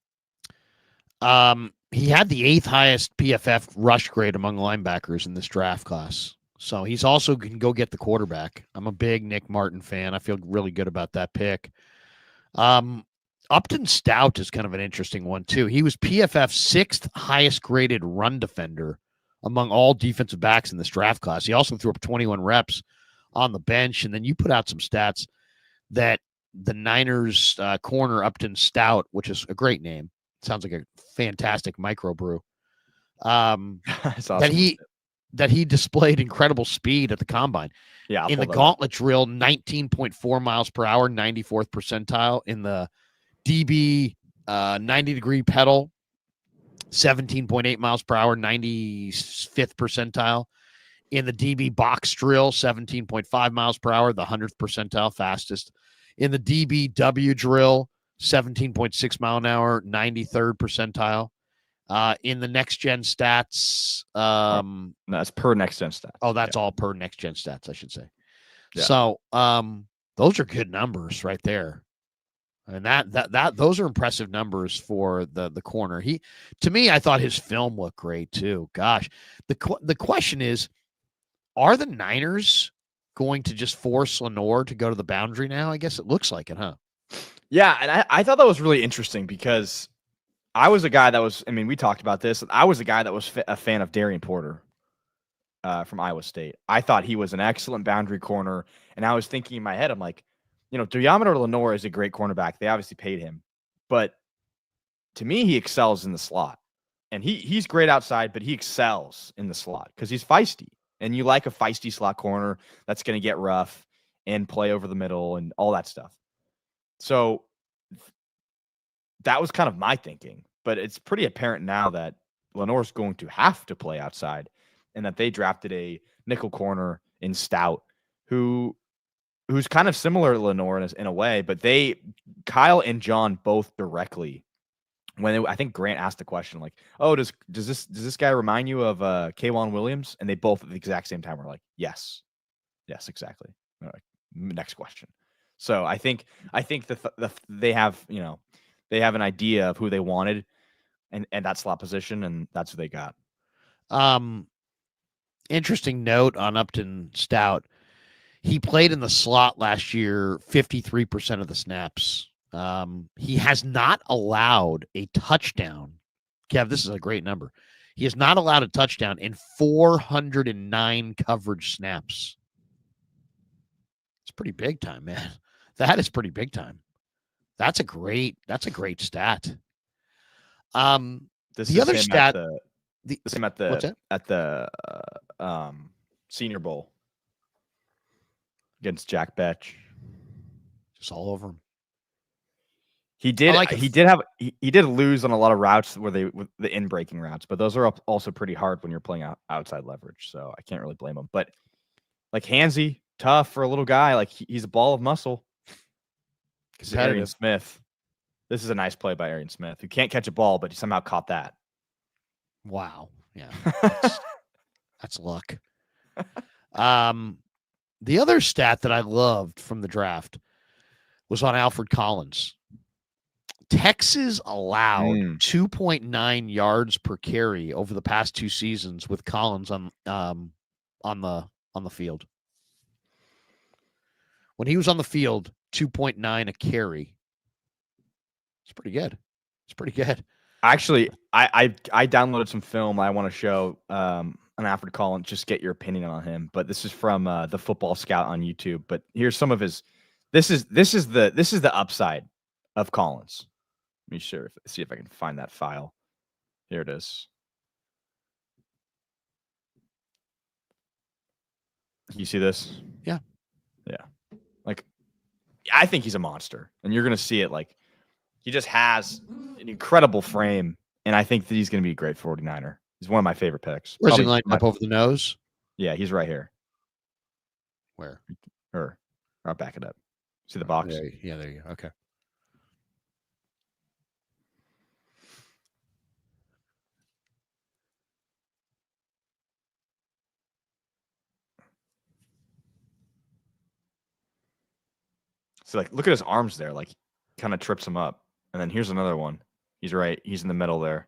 He had the 8th highest PFF rush grade among linebackers in this draft class. So he's also can go get the quarterback. I'm a big Nick Martin fan. I feel really good about that pick. Upton Stout is kind of an interesting one too. He was PFF's 6th highest graded run defender among all defensive backs in this draft class. He also threw up 21 reps on the bench. And then you put out some stats that the Niners corner Upton Stout, which is a great name. Sounds like a fantastic microbrew. Awesome. That he displayed incredible speed at the combine. Yeah. In the gauntlet drill, 19.4 miles per hour, 94th percentile. In the DB 90-degree pedal, 17.8 miles per hour, 95th percentile. In the DB box drill, 17.5 miles per hour, the 100th percentile, fastest. In the DBW drill, 17.6 mile an hour, 93rd percentile. In the next gen stats, no, that's per next gen stats. Oh, that's all per next gen stats, I should say. Yeah. So, those are good numbers right there. And those are impressive numbers for the corner. To me, I thought his film looked great too. Gosh, the question is, are the Niners going to just force Lenore to go to the boundary now? I guess it looks like it, huh? Yeah, and I thought that was really interesting because I was a guy that was. I mean, we talked about this. I was a guy that was a fan of Darian Porter from Iowa State. I thought he was an excellent boundary corner, and I was thinking in my head, I'm like, Diameter Lenore is a great cornerback. They obviously paid him, but to me, he excels in the slot, and he's great outside, but he excels in the slot because he's feisty, and you like a feisty slot corner that's going to get rough and play over the middle and all that stuff. So that was kind of my thinking, but it's pretty apparent now that Lenore's going to have to play outside, and that they drafted a nickel corner in Stout, who's kind of similar to Lenore in a way, but Kyle and John both directly, I think Grant asked the question like, "Oh, does this guy remind you of K'Wan Williams?" And they both at the exact same time were like, "Yes, exactly." Like, next question. So I think they have they have an idea of who they wanted and that slot position, and that's who they got. Interesting note on Upton Stout. He played in the slot last year 53% of the snaps. He has not allowed a touchdown. Kev, this is a great number. He has not allowed a touchdown in 409 coverage snaps. It's pretty big time, man. That is pretty big time. That's a great stat. The other stat, the same at the Senior Bowl against Jack Betch. Just all over him. He did lose on a lot of routes with the in-breaking routes, but those are also pretty hard when you're playing outside leverage. So I can't really blame him. But like handsy, tough for a little guy, like he's a ball of muscle. Arian Smith. This is a nice play by Arian Smith, who can't catch a ball, but he somehow caught that. Wow. Yeah. That's luck. The other stat that I loved from the draft was on Alfred Collins. Texas allowed 2.9 yards per carry over the past 2 seasons with Collins on the field. When he was on the field, 2.9 a carry. It's pretty good. Actually, I downloaded some film I want to show on Alfred Collins. Just get your opinion on him. But this is from the Football Scout on YouTube. But here's some of his. This is the upside of Collins. Let me see if I can find that file. Here it is. You see this? Yeah. Like, I think he's a monster, and you're going to see it. Like, he just has an incredible frame, and I think that he's going to be a great 49er. He's one of my favorite picks. Where's he lined up over the nose? Yeah, he's right here. Where? I'll back it up. See the box? There you go. Okay. So, like, look at his arms there. Like, kind of trips him up. And then here's another one. He's right. He's in the middle there.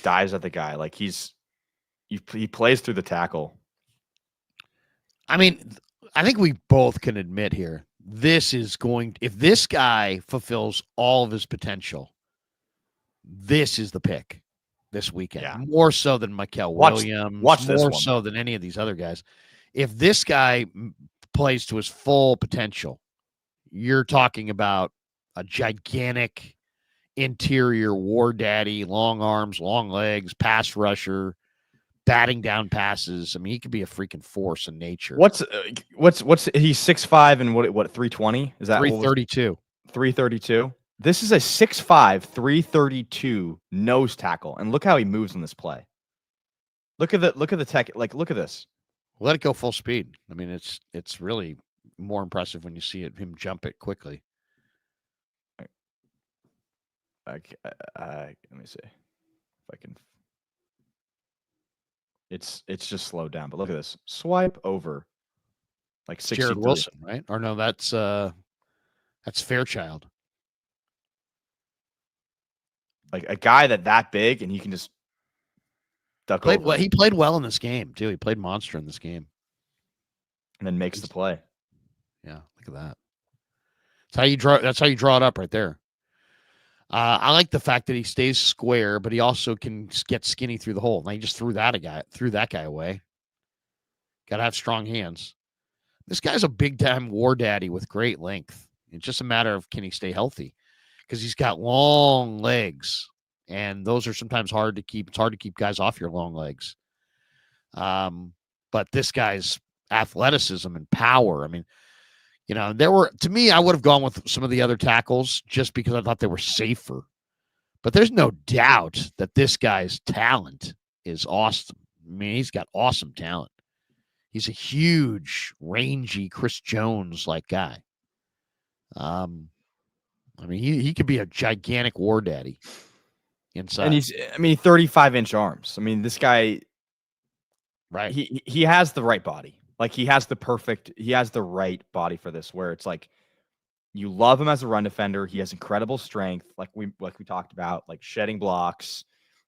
Dives at the guy. Like, he plays through the tackle. I mean, I think we both can admit here, if this guy fulfills all of his potential, this is the pick this weekend. Yeah. More so than Mikel Williams. Watch this more one. so than any of these other guys. If this guy plays to his full potential, you're talking about a gigantic interior war daddy, long arms, long legs, pass rusher, batting down passes. I mean, he could be a freaking force in nature. What's he's 6'5" and what 320? Is that 332? 332. This is a 6'5", 332 nose tackle, and look how he moves in this play. Look at the tech. Like, look at this. Let it go full speed. I mean, it's really more impressive when you see him jump it quickly. Let me see if I can. It's just slowed down, but look at this. Swipe over. Like 63. Jared Wilson, right? Or no, that's Fairchild. Like a guy that big, and he can just duck over. Well, he played well in this game too. He played monster in this game, and then makes the play. Yeah, look at that. That's how you draw it up right there. I like the fact that he stays square, but he also can get skinny through the hole. Now he just threw that guy away. Got to have strong hands. This guy's a big time war daddy with great length. It's just a matter of can he stay healthy, because he's got long legs, and those are sometimes hard to keep. It's hard to keep guys off your long legs. But this guy's athleticism and power. I mean, to me, I would have gone with some of the other tackles just because I thought they were safer. But there's no doubt that this guy's talent is awesome. I mean, he's got awesome talent. He's a huge, rangy Chris Jones-like guy. I mean, he could be a gigantic war daddy inside. And 35-inch arms. I mean, this guy, right? He has the right body. Like he has the right body for this, where it's like you love him as a run defender. He has incredible strength, like we talked about, like shedding blocks,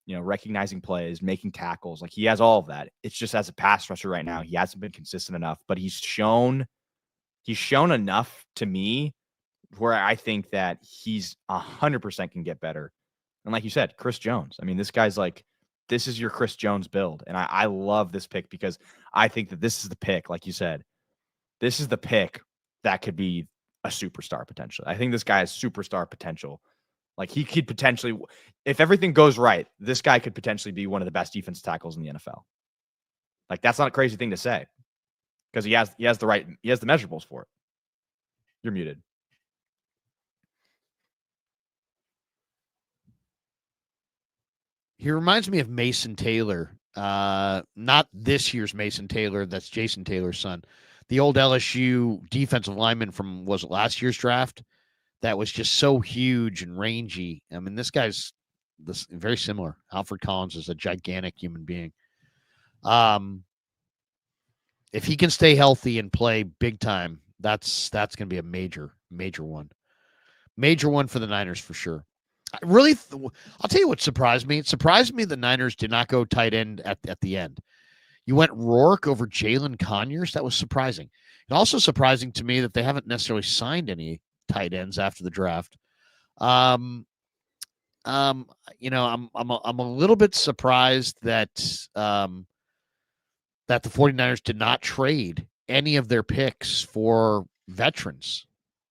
recognizing plays, making tackles. Like he has all of that. It's just as a pass rusher right now, he hasn't been consistent enough, but he's shown enough to me where I think that he's 100% can get better. And like you said, Chris Jones. I mean, this guy's like, this is your Chris Jones build. And I love this pick because I think that this is the pick, like you said, this is the pick that could be a superstar potentially. I think this guy has superstar potential. Like he could potentially, if everything goes right, this guy could potentially be one of the best defense tackles in the NFL. Like that's not a crazy thing to say because he has the measurables for it. You're muted. He reminds me of Mason Taylor. Not this year's Mason Taylor. That's Jason Taylor's son. The old LSU defensive lineman from, was it last year's draft? That was just so huge and rangy. I mean, this guy's very similar. Alfred Collins is a gigantic human being. If he can stay healthy and play big time, that's going to be a major one. Major one for the Niners for sure. I'll tell you what surprised me. It surprised me the Niners did not go tight end at the end. You went Rourke over Jalen Conyers. That was surprising. And also surprising to me that they haven't necessarily signed any tight ends after the draft. I'm a little bit surprised that that the 49ers did not trade any of their picks for veterans.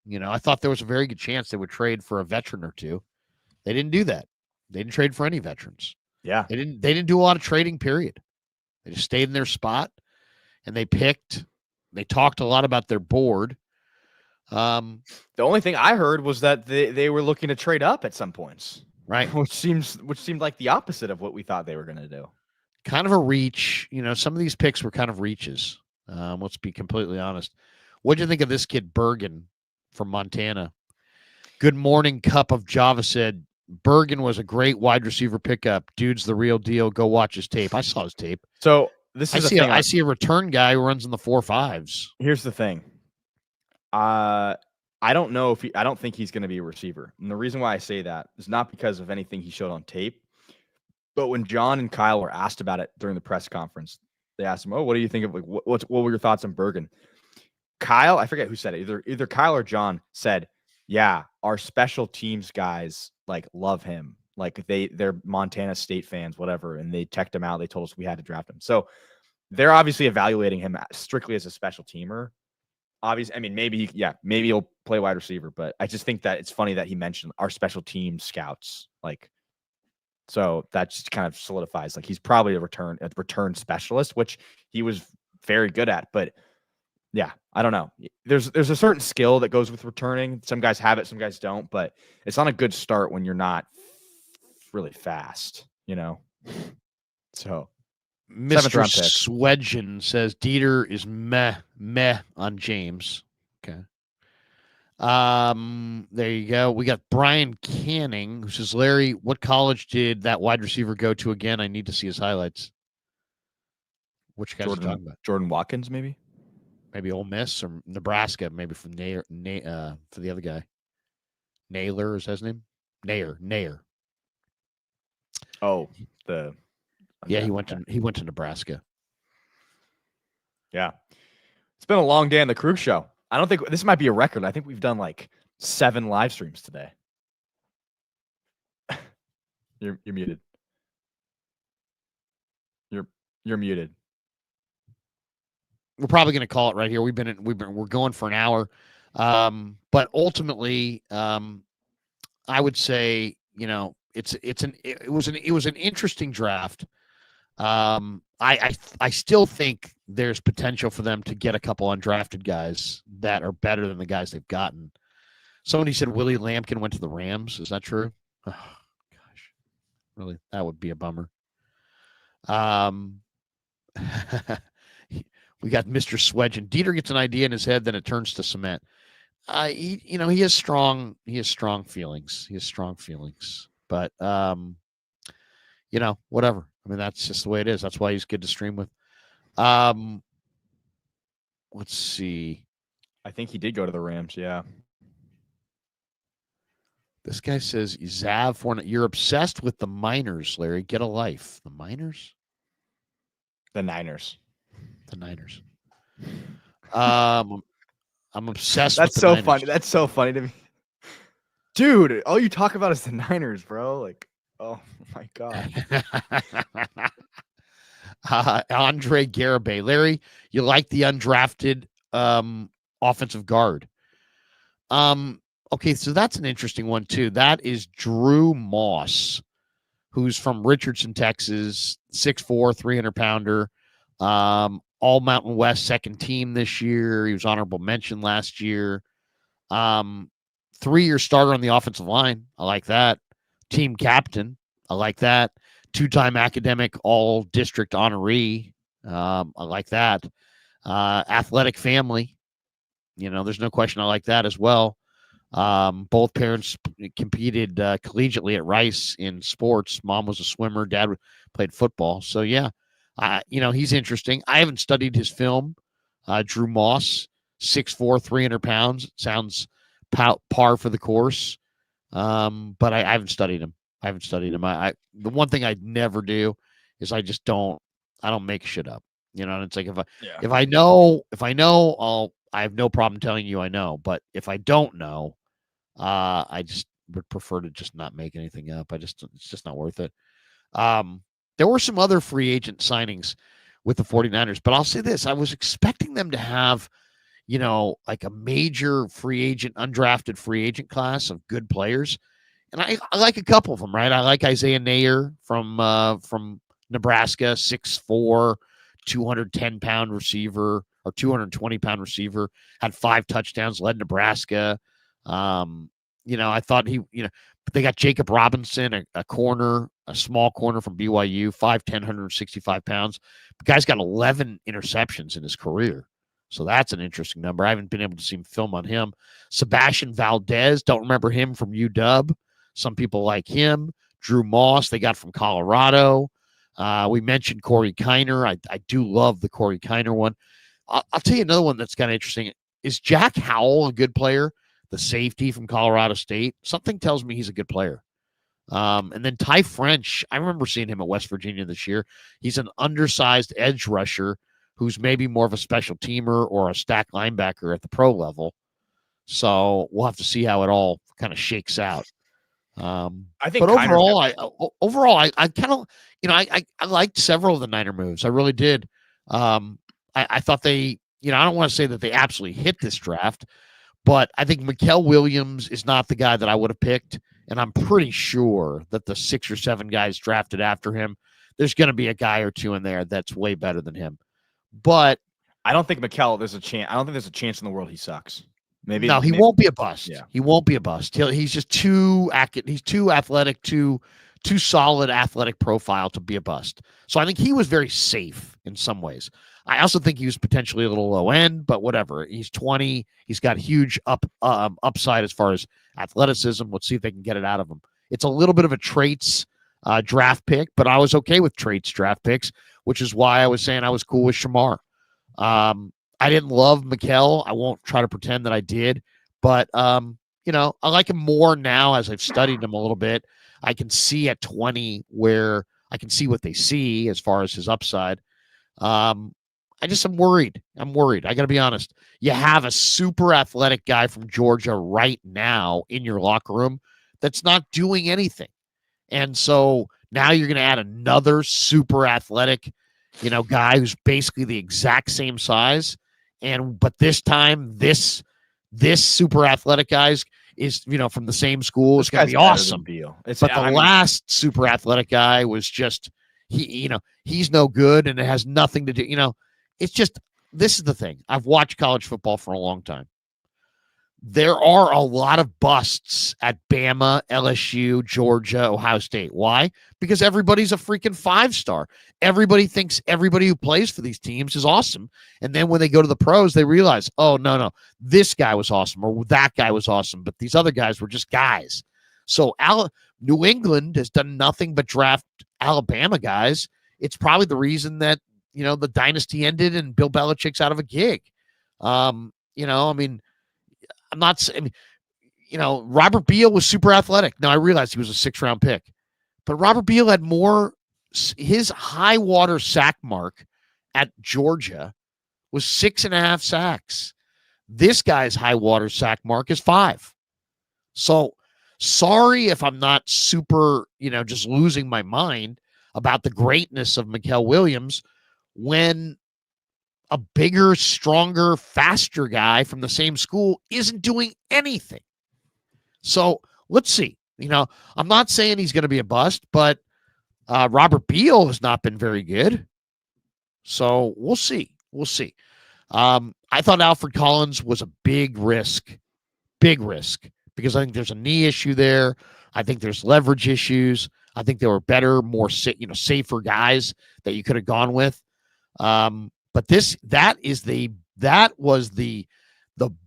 I thought there was a very good chance they would trade for a veteran or two. They didn't do that. They didn't trade for any veterans. Yeah. They didn't do a lot of trading, period. They just stayed in their spot and they talked a lot about their board. The only thing I heard was that they were looking to trade up at some points. Right. Which seemed like the opposite of what we thought they were going to do. Kind of a reach. Some of these picks were kind of reaches. Let's be completely honest. What did you think of this kid, Bergen from Montana? Good morning, cup of Java said, Bergen was a great wide receiver pickup. Dude's the real deal. Go watch his tape. I saw his tape. So this is I see a return guy who runs in the 4.5s. Here's the thing. I don't know I don't think he's going to be a receiver. And the reason why I say that is not because of anything he showed on tape, but when John and Kyle were asked about it during the press conference, they asked him, "Oh, what do you think of what were your thoughts on Bergen?" Kyle, I forget who said it. Either Kyle or John said, "Yeah, our special teams guys love him. Like they're Montana State fans, whatever." And they checked him out. They told us we had to draft him. So they're obviously evaluating him strictly as a special teamer. Obviously, I mean, maybe he'll play wide receiver, but I just think that it's funny that he mentioned our special team scouts. So that just kind of solidifies he's probably a return specialist, which he was very good at. But yeah, I don't know. There's a certain skill that goes with returning. Some guys have it, some guys don't, but it's not a good start when you're not really fast, So Mr. Swedgen says Dieter is meh on James. Okay. There you go. We got Brian Canning who says, Larry, what college did that wide receiver go to again? I need to see his highlights. Which guys are you talking about? Jordan Watkins, maybe? Maybe Ole Miss or Nebraska, maybe from for the other guy. Naylor is his name? Nair. Oh, he went to Nebraska. Yeah. It's been a long day on the Krug show. I don't think this might be a record. I think we've done 7 live streams today. You're muted. You're muted. We're probably going to call it right here. We're going for an hour. But ultimately, I would say, it was an interesting draft. I still think there's potential for them to get a couple undrafted guys that are better than the guys they've gotten. Somebody said Willie Lampkin went to the Rams. Is that true? Oh, gosh, really, that would be a bummer. We got Mr. Swedge, and Dieter gets an idea in his head, then it turns to cement. He has strong feelings. He has strong feelings, but whatever. I mean, that's just the way it is. That's why he's good to stream with. Let's see. I think he did go to the Rams. Yeah. This guy says, Zav Fournette, you're obsessed with the Miners, Larry. Get a life. The Miners? The Niners. The Niners. I'm obsessed That's with the Niners. funny. That's so funny to me. Dude, all you talk about is the Niners, bro. Like, oh my God. Andre Garibay. Larry, you like the undrafted offensive guard. Okay, so that's an interesting one too. That is Drew Moss, who's from Richardson, Texas, 6'4", 300-pounder, all Mountain West second team this year. He was honorable mention last year. 3-year starter on the offensive line. I like that. Team captain. I like that. 2-time academic all-district honoree. I like that. Athletic family. There's no question I like that as well. Both parents competed collegiately at Rice in sports. Mom was a swimmer. Dad played football. So, yeah, he's interesting. I haven't studied his film. Drew Moss, 6'4", 300 pounds. Sounds par for the course. But I haven't studied him. The one thing I'd never do is I don't make shit up. And it's like if I know, I have no problem telling you I know. But if I don't know, I just would prefer to just not make anything up. It's just not worth it. There were some other free agent signings with the 49ers, but I'll say this. I was expecting them to have, like a major undrafted free agent class of good players. And I like a couple of them, right? I like Isaiah Nayer from Nebraska, 6'4", 210-pound receiver or 220-pound receiver, had 5 touchdowns, led Nebraska. I thought but they got Jacob Robinson, a corner, a small corner from BYU, 5'10", 165 pounds. The guy's got 11 interceptions in his career. So that's an interesting number. I haven't been able to see film on him. Sebastian Valdez, don't remember him from UW. Some people like him. Drew Moss, they got from Colorado. We mentioned Corey Kiner. I do love the Corey Kiner one. I'll tell you another one that's kind of interesting. Is Jack Howell a good player? The safety from Colorado State. Something tells me he's a good player. And then Ty French, I remember seeing him at West Virginia this year. He's an undersized edge rusher who's maybe more of a special teamer or a stack linebacker at the pro level. So we'll have to see how it all kind of shakes out. I think, but overall, I kind of, I liked several of the Niner moves. I really did. I thought they, I don't want to say that they absolutely hit this draft, but I think Mikael Williams is not the guy that I would have picked. And I'm pretty sure that the 6 or 7 guys drafted after him, there's going to be a guy or two in there that's way better than him. But I don't think there's a chance. I don't think there's a chance in the world he sucks. Maybe he won't be a bust. Yeah. He won't be a bust. He's just too athletic, too solid athletic profile to be a bust. So I think he was very safe in some ways. I also think he was potentially a little low end, but whatever. He's 20. He's got huge upside as far as athleticism. Let's see if they can get it out of him. It's a little bit of a traits draft pick, but I was okay with traits draft picks, which is why I was saying I was cool with Shamar. I didn't love Mikael. I won't try to pretend that I did, but I like him more now as I've studied him a little bit. I can see at 20 where I can see what they see as far as his upside. I'm worried. I'm worried. I got to be honest. You have a super athletic guy from Georgia right now in your locker room that's not doing anything. And so now you're going to add another super athletic, guy who's basically the exact same size. But this time, this super athletic guy is from the same school. It's going to be awesome. But the last super athletic guy was just, he's no good, and it has nothing to do, it's just, this is the thing. I've watched college football for a long time. There are a lot of busts at Bama, LSU, Georgia, Ohio State. Why? Because everybody's a freaking 5-star. Everybody thinks everybody who plays for these teams is awesome. And then when they go to the pros, they realize, oh, no, this guy was awesome or that guy was awesome, but these other guys were just guys. So New England has done nothing but draft Alabama guys. It's probably the reason that, the dynasty ended and Bill Belichick's out of a gig. I'm not saying, Robert Beal was super athletic. Now, I realized he was a 6th-round pick, but Robert Beal had his high water sack mark at Georgia was 6.5 sacks. This guy's high water sack mark is 5. So sorry if I'm not super, just losing my mind about the greatness of Mikael Williams when a bigger, stronger, faster guy from the same school isn't doing anything. So let's see. I'm not saying he's going to be a bust, but Robert Beal has not been very good. So we'll see. We'll see. I thought Alfred Collins was a big risk, because I think there's a knee issue there. I think there's leverage issues. I think there were better, more safer guys that you could have gone with. But that was the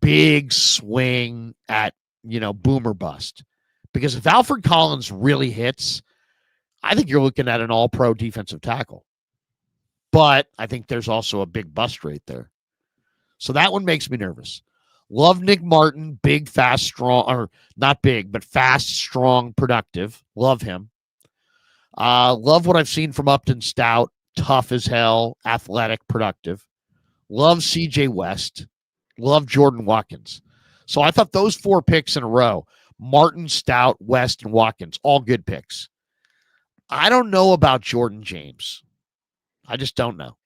big swing at, boom or bust. Because if Alfred Collins really hits, I think you're looking at an all-pro defensive tackle. But I think there's also a big bust rate there. So that one makes me nervous. Love Nick Martin, big, fast, strong, or not big, but fast, strong, productive. Love him. Love what I've seen from Upton Stout. Tough as hell, athletic, productive. Love CJ West. Love Jordan Watkins. So I thought those 4 picks in a row, Martin, Stout, West, and Watkins, all good picks. I don't know about Jordan James. I just don't know.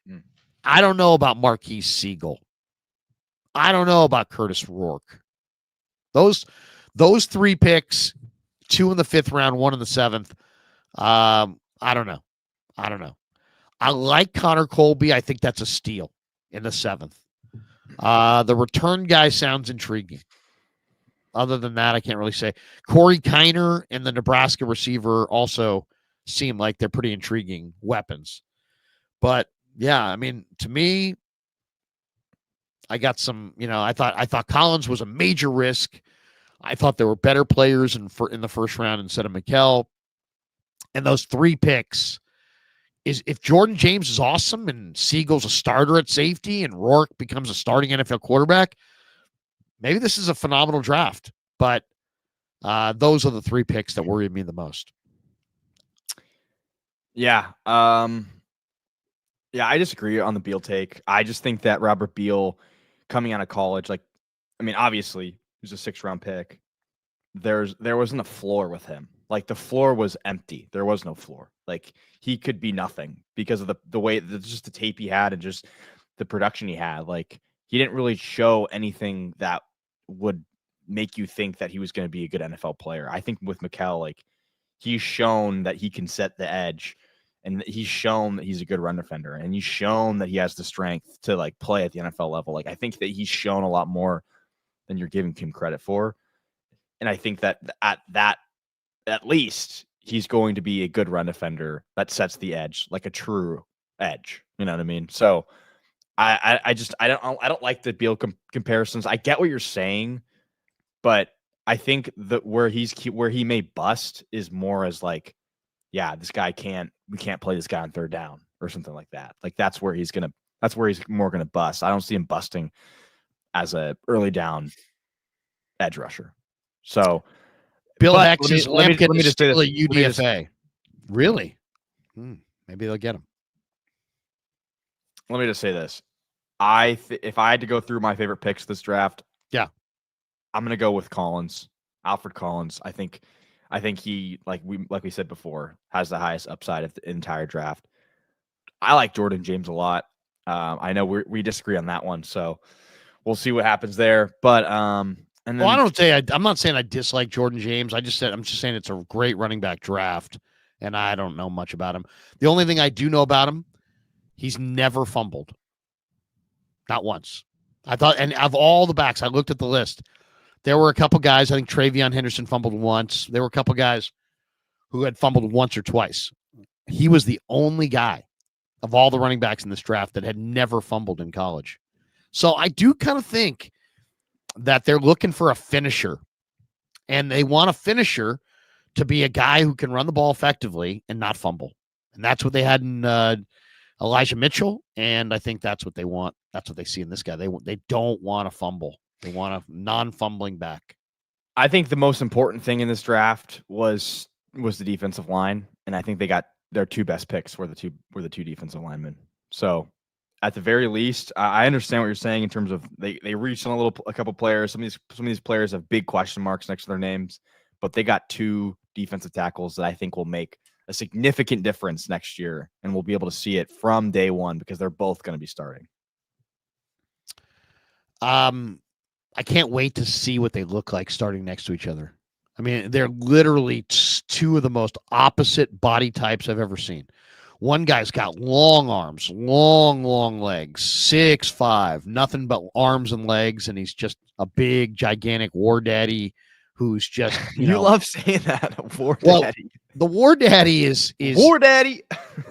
I don't know about Marquise Siegel. I don't know about Curtis Rourke. Those 3 picks, 2 in the 5th round, 1 in the 7th. I don't know. I like Connor Colby. I think that's a steal in the 7th. The return guy sounds intriguing. Other than that, I can't really say. Corey Kiner and the Nebraska receiver also seem like they're pretty intriguing weapons. But yeah, to me, I got some, I thought Collins was a major risk. I thought there were better players in the first round instead of Mikael. And those 3 picks, is if Jordan James is awesome and Siegel's a starter at safety and Rourke becomes a starting NFL quarterback, maybe this is a phenomenal draft. But those are the 3 picks that worry me the most. Yeah. I disagree on the Beal take. I just think that Robert Beal coming out of college, obviously he was a 6th-round pick. There wasn't a floor with him. The floor was empty. There was no floor. He could be nothing because of the way, just the tape he had and just the production he had. He didn't really show anything that would make you think that he was going to be a good NFL player. I think with Mikael, he's shown that he can set the edge, and he's shown that he's a good run defender, and he's shown that he has the strength to play at the NFL level. I think that he's shown a lot more than you're giving him credit for. And I think that at least he's going to be a good run defender that sets the edge, like a true edge. You know what I mean? So I don't like the Beal comparisons. I get what you're saying, but I think that where he may bust is more as this guy we can't play this guy on 3rd down or something like that. That's where he's more gonna bust. I don't see him busting as a early down edge rusher. So Bill Hex's Lampkin is still a UDFA. UDFA. Really? Maybe they'll get him. Let me just say this. if I had to go through my favorite picks this draft, Yeah. I'm gonna go with Collins, Alfred Collins. I think he, like we said before, has the highest upside of the entire draft. I like Jordan James a lot. I know we disagree on that one, so we'll see what happens there. But and then Well, I'm not saying I dislike Jordan James. I'm just saying it's a great running back draft, and I don't know much about him. The only thing I do know about him, he's never fumbled. Not once. I thought, and of all the backs, I looked at the list. There were a couple guys. I think Travion Henderson fumbled once. There were a couple guys who had fumbled once or twice. He was the only guy of all the running backs in this draft that had never fumbled in college. So I do kind of think that they're looking for a finisher, and they want a finisher to be a guy who can run the ball effectively and not fumble. And that's what they had in Elijah Mitchell, and I think that's what they want. That's what they see in this guy. They don't want to fumble. They want a non-fumbling back. I think the most important thing in this draft was the defensive line, and I think they got their two best picks were the two defensive linemen. So at the very least, I understand what you're saying in terms of they reached on a couple players. Some of these players have big question marks next to their names, but they got two defensive tackles that I think will make a significant difference next year, and we'll be able to see it from day one because they're both going to be starting. I can't wait to see what they look like starting next to each other. I mean, they're literally two of the most opposite body types I've ever seen. One guy's got long arms, long legs, 6'5", nothing but arms and legs, and he's just a big, gigantic war daddy who's just, you love saying that, war daddy. The war daddy is war daddy.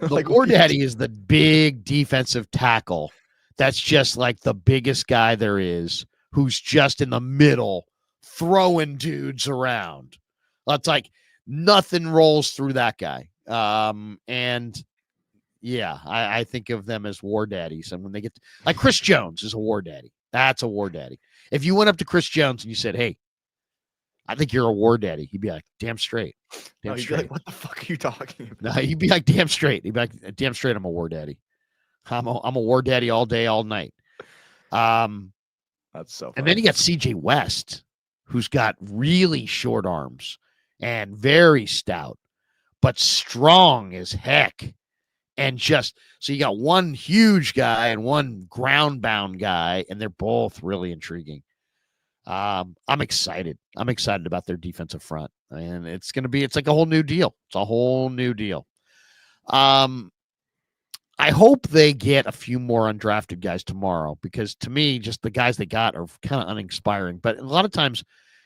The war daddy is the big defensive tackle. That's just like the biggest guy there is, who's just in the middle throwing dudes around. That's like nothing rolls through that guy. And yeah, I think of them as war daddies. And when they get like Chris Jones is a war daddy. That's a war daddy. If you went up to Chris Jones and you said, "Hey, I think you're a war daddy," he'd be like, "Damn straight." Damn straight. Like, what the fuck are you talking about? No, he'd be like, "Damn straight." He'd be like, "Damn straight, I'm a war daddy. I'm a war daddy all day, all night." That's so funny. And then you got CJ West, who's got really short arms and very stout, but strong as heck. And just so you got one huge guy and one ground bound guy, and they're both really intriguing. I'm excited. I'm excited about their defensive front, and it's like a whole new deal. It's a whole new deal. I hope they get a few more undrafted guys tomorrow, because to me, just the guys they got are kind of uninspiring. But a lot of times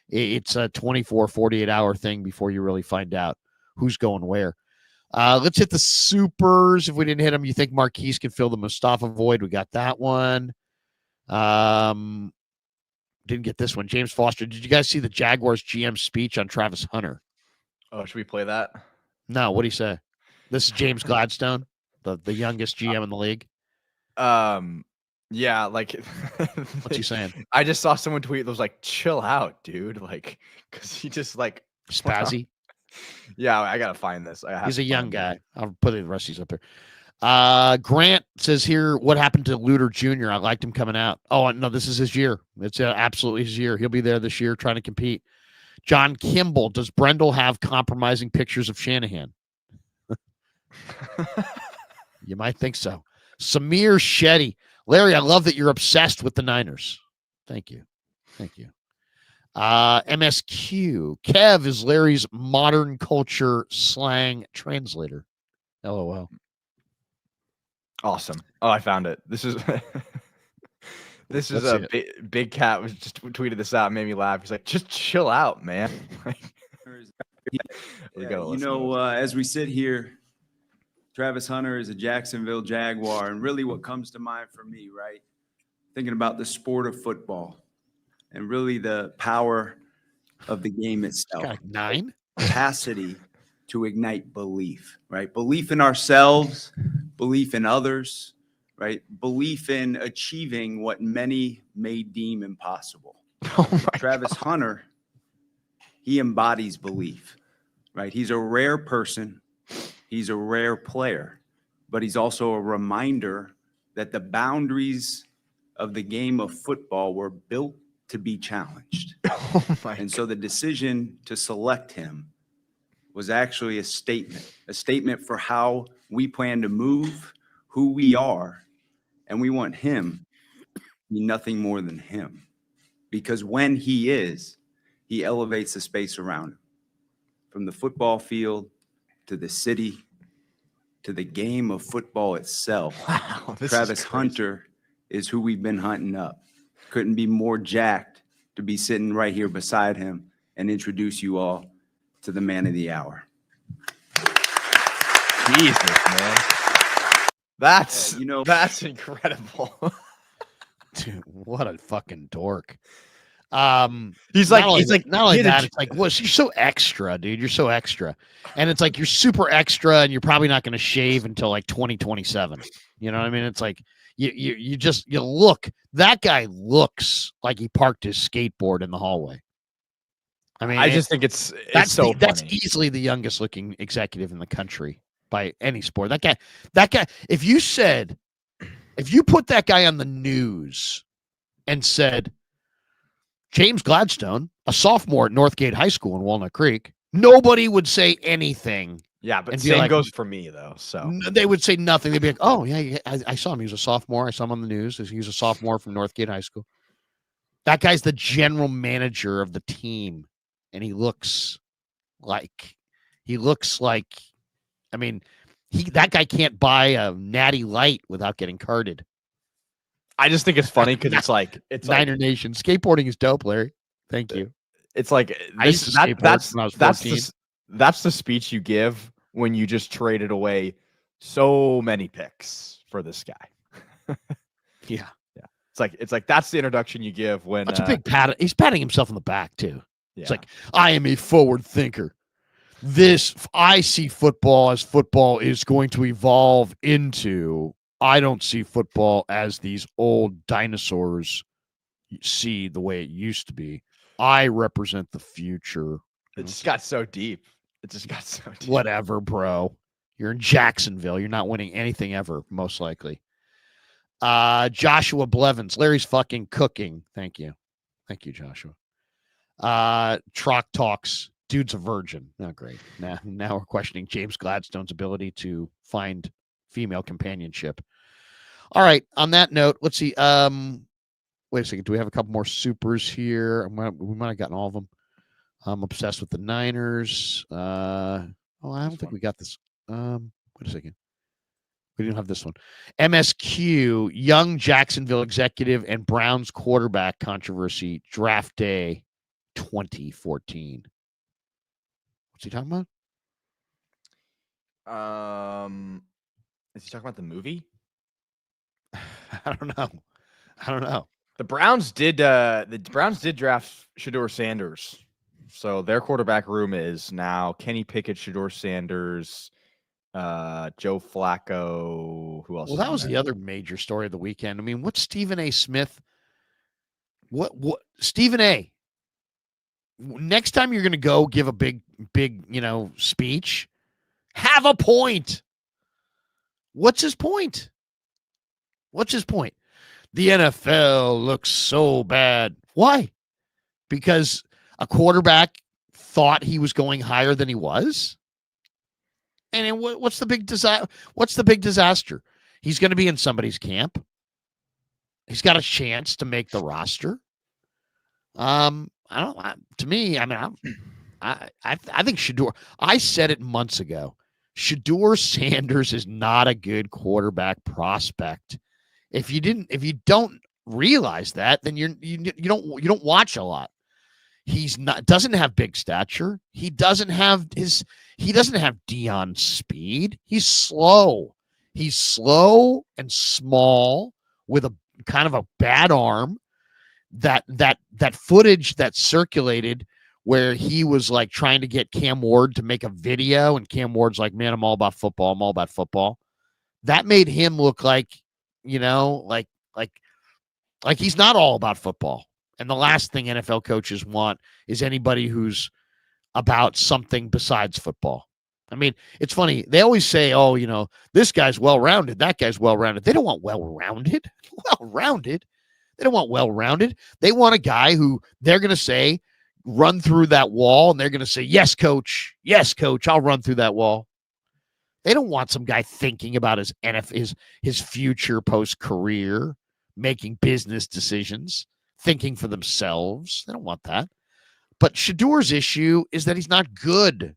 it's a 24, 48-hour thing before you really find out who's going where. Let's hit the supers. If we didn't hit them, you think Marquise can fill the Mustapha void? We got that one. Didn't get this one. James Foster. Did you guys see the Jaguars GM speech on Travis Hunter? Oh, should we play that? No. What do you say? This is James Gladstone, the youngest GM in the league. Yeah, like what's he saying? I just saw someone tweet that was like, "Chill out, dude," like, because he just like spazzy. Yeah, I gotta find this. He's a young guy. I'll put the rest of these up there. Grant says here, what happened to Luter Jr.? I liked him coming out. Oh, no, this is his year. It's absolutely his year. He'll be there this year trying to compete. John Kimball, does Brendel have compromising pictures of Shanahan? You might think so. Samir Shetty. Larry, I love that you're obsessed with the Niners. Thank you. MSQ. Kev is Larry's modern culture slang translator. LOL. Awesome. Oh, I found it. This is Big Cat was just tweeted this out and made me laugh. He's like, "Just chill out, man." As we sit here, Travis Hunter is a Jacksonville Jaguar, and really what comes to mind for me, right? Thinking about the sport of football and really the power of the game itself. Got 9 capacity to ignite belief, right? Belief in ourselves, belief in others, right? Belief in achieving what many may deem impossible. Travis Hunter, he embodies belief, right? He's a rare person. He's a rare player, but he's also a reminder that the boundaries of the game of football were built to be challenged. And so the decision to select him was actually a statement for how we plan to move, who we are, and we want him to be nothing more than him. Because when he is, he elevates the space around him. From the football field to the city to the game of football itself. Wow, Travis Hunter is who we've been hunting up. Couldn't be more jacked to be sitting right here beside him and introduce you all to the man of the hour. Jesus, man. That's that's incredible. Dude, what a fucking dork. He's not like only that, it's like, well, you're so extra, dude. You're so extra. And it's like you're super extra and you're probably not going to shave until like 2027. You know what I mean? It's like you look, that guy looks like he parked his skateboard in the hallway. I mean, I just think it's so that's funny. easily the youngest looking executive in the country by any sport. That guy, if you put that guy on the news and said, James Gladstone, a sophomore at Northgate High School in Walnut Creek, nobody would say anything. Yeah, but and same goes for me, though. So they would say nothing. They'd be like, oh, yeah, I saw him. He was a sophomore. I saw him on the news. He was a sophomore from Northgate High School. That guy's the general manager of the team, and he looks like, I mean, that guy can't buy a Natty Light without getting carded. I just think it's funny because it's Niner Nation. Skateboarding is dope, Larry. Thank you. It's like I used to skateboard when I was 14. That's the speech you give when you just traded away so many picks for this guy. Yeah. It's like that's the introduction you give when that's a big pat. He's patting himself on the back too. Yeah. It's like, I am a forward thinker. I see football as football is going to evolve into. I don't see football as these old dinosaurs see the way it used to be. I represent the future. It just got so deep. Whatever, bro. You're in Jacksonville. You're not winning anything ever, most likely. Joshua Blevins. Larry's fucking cooking. Thank you. Thank you, Joshua. Trock Talks. Dude's a virgin. Not great. Now we're questioning James Gladstone's ability to find female companionship. All right. On that note, let's see. Wait a second. Do we have a couple more supers here? We might have gotten all of them. I'm obsessed with the Niners. I don't think we got this. Wait a second. We didn't have this one. MSQ, young Jacksonville executive and Browns quarterback controversy, draft day 2014. What's he talking about? Is he talking about the movie? I don't know. The Browns did draft Shedeur Sanders. So their quarterback room is now Kenny Pickett, Shedeur Sanders, Joe Flacco. Who else? Well, that was the other major story of the weekend. I mean, what's Stephen A. Smith? What Stephen A. Next time you're going to go give a big, speech, have a point. What's his point? The NFL looks so bad. Why? Because a quarterback thought he was going higher than he was? And then what's the big disaster? He's going to be in somebody's camp. He's got a chance to make the roster. I think Shedeur, I said it months ago. Shedeur Sanders is not a good quarterback prospect. If you don't realize that, then you don't watch a lot. Doesn't have big stature. He doesn't have Dion's speed. He's slow. He's slow and small with a kind of a bad arm. That footage that circulated where he was like trying to get Cam Ward to make a video, and Cam Ward's like, man, I'm all about football. That made him look like, like he's not all about football. And the last thing NFL coaches want is anybody who's about something besides football. I mean, it's funny. They always say, this guy's well-rounded. That guy's well-rounded. They don't want well-rounded. Well-rounded. They don't want well-rounded. They want a guy who they're going to say, run through that wall, and they're going to say, yes, coach, I'll run through that wall. They don't want some guy thinking about his future post-career, making business decisions, thinking for themselves. They don't want that. But Shedeur's issue is that he's not good.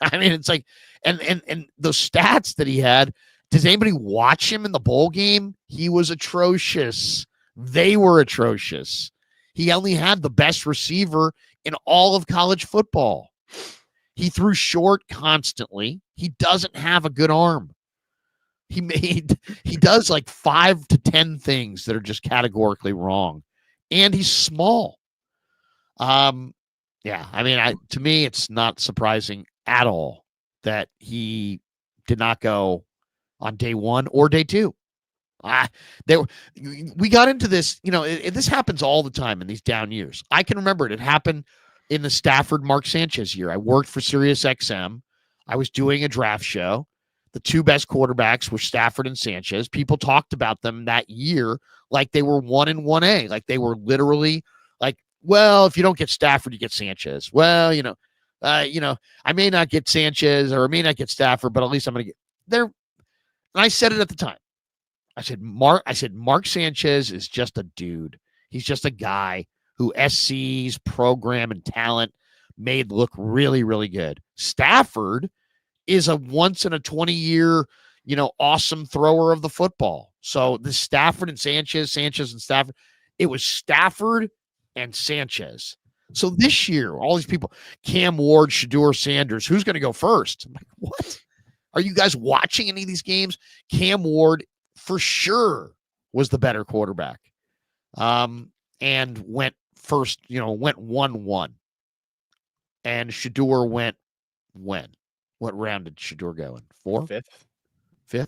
I mean, it's like, and those stats that he had, does anybody watch him in the bowl game? He was atrocious. They were atrocious. He only had the best receiver in all of college football. He threw short constantly. He doesn't have a good arm. He does like 5 to 10 things that are just categorically wrong. And he's small. Yeah, I mean, to me, it's not surprising at all that he did not go on day 1 or day 2. We got into this, this happens all the time in these down years. I can remember it. It happened in the Stafford Mark Sanchez year. I worked for Sirius XM. I was doing a draft show. The 2 best quarterbacks were Stafford and Sanchez. People talked about them that year like they were 1 and 1A, like they were literally like, well, if you don't get Stafford, you get Sanchez. Well, I may not get Sanchez or I may not get Stafford, but at least I'm going to get there. And I said it at the time. I said Mark Sanchez is just a dude. He's just a guy who SC's program and talent made look really, really good. Stafford is a once in a 20-year, awesome thrower of the football. So the Stafford and Sanchez and Stafford, it was Stafford and Sanchez. So this year, all these people, Cam Ward, Shedeur, Sanders, who's going to go first? I'm like, what? Are you guys watching any of these games? Cam Ward for sure was the better quarterback. And went first, went 1-1. And Shedeur went when? What round did Shedeur go in? 4th? 5th?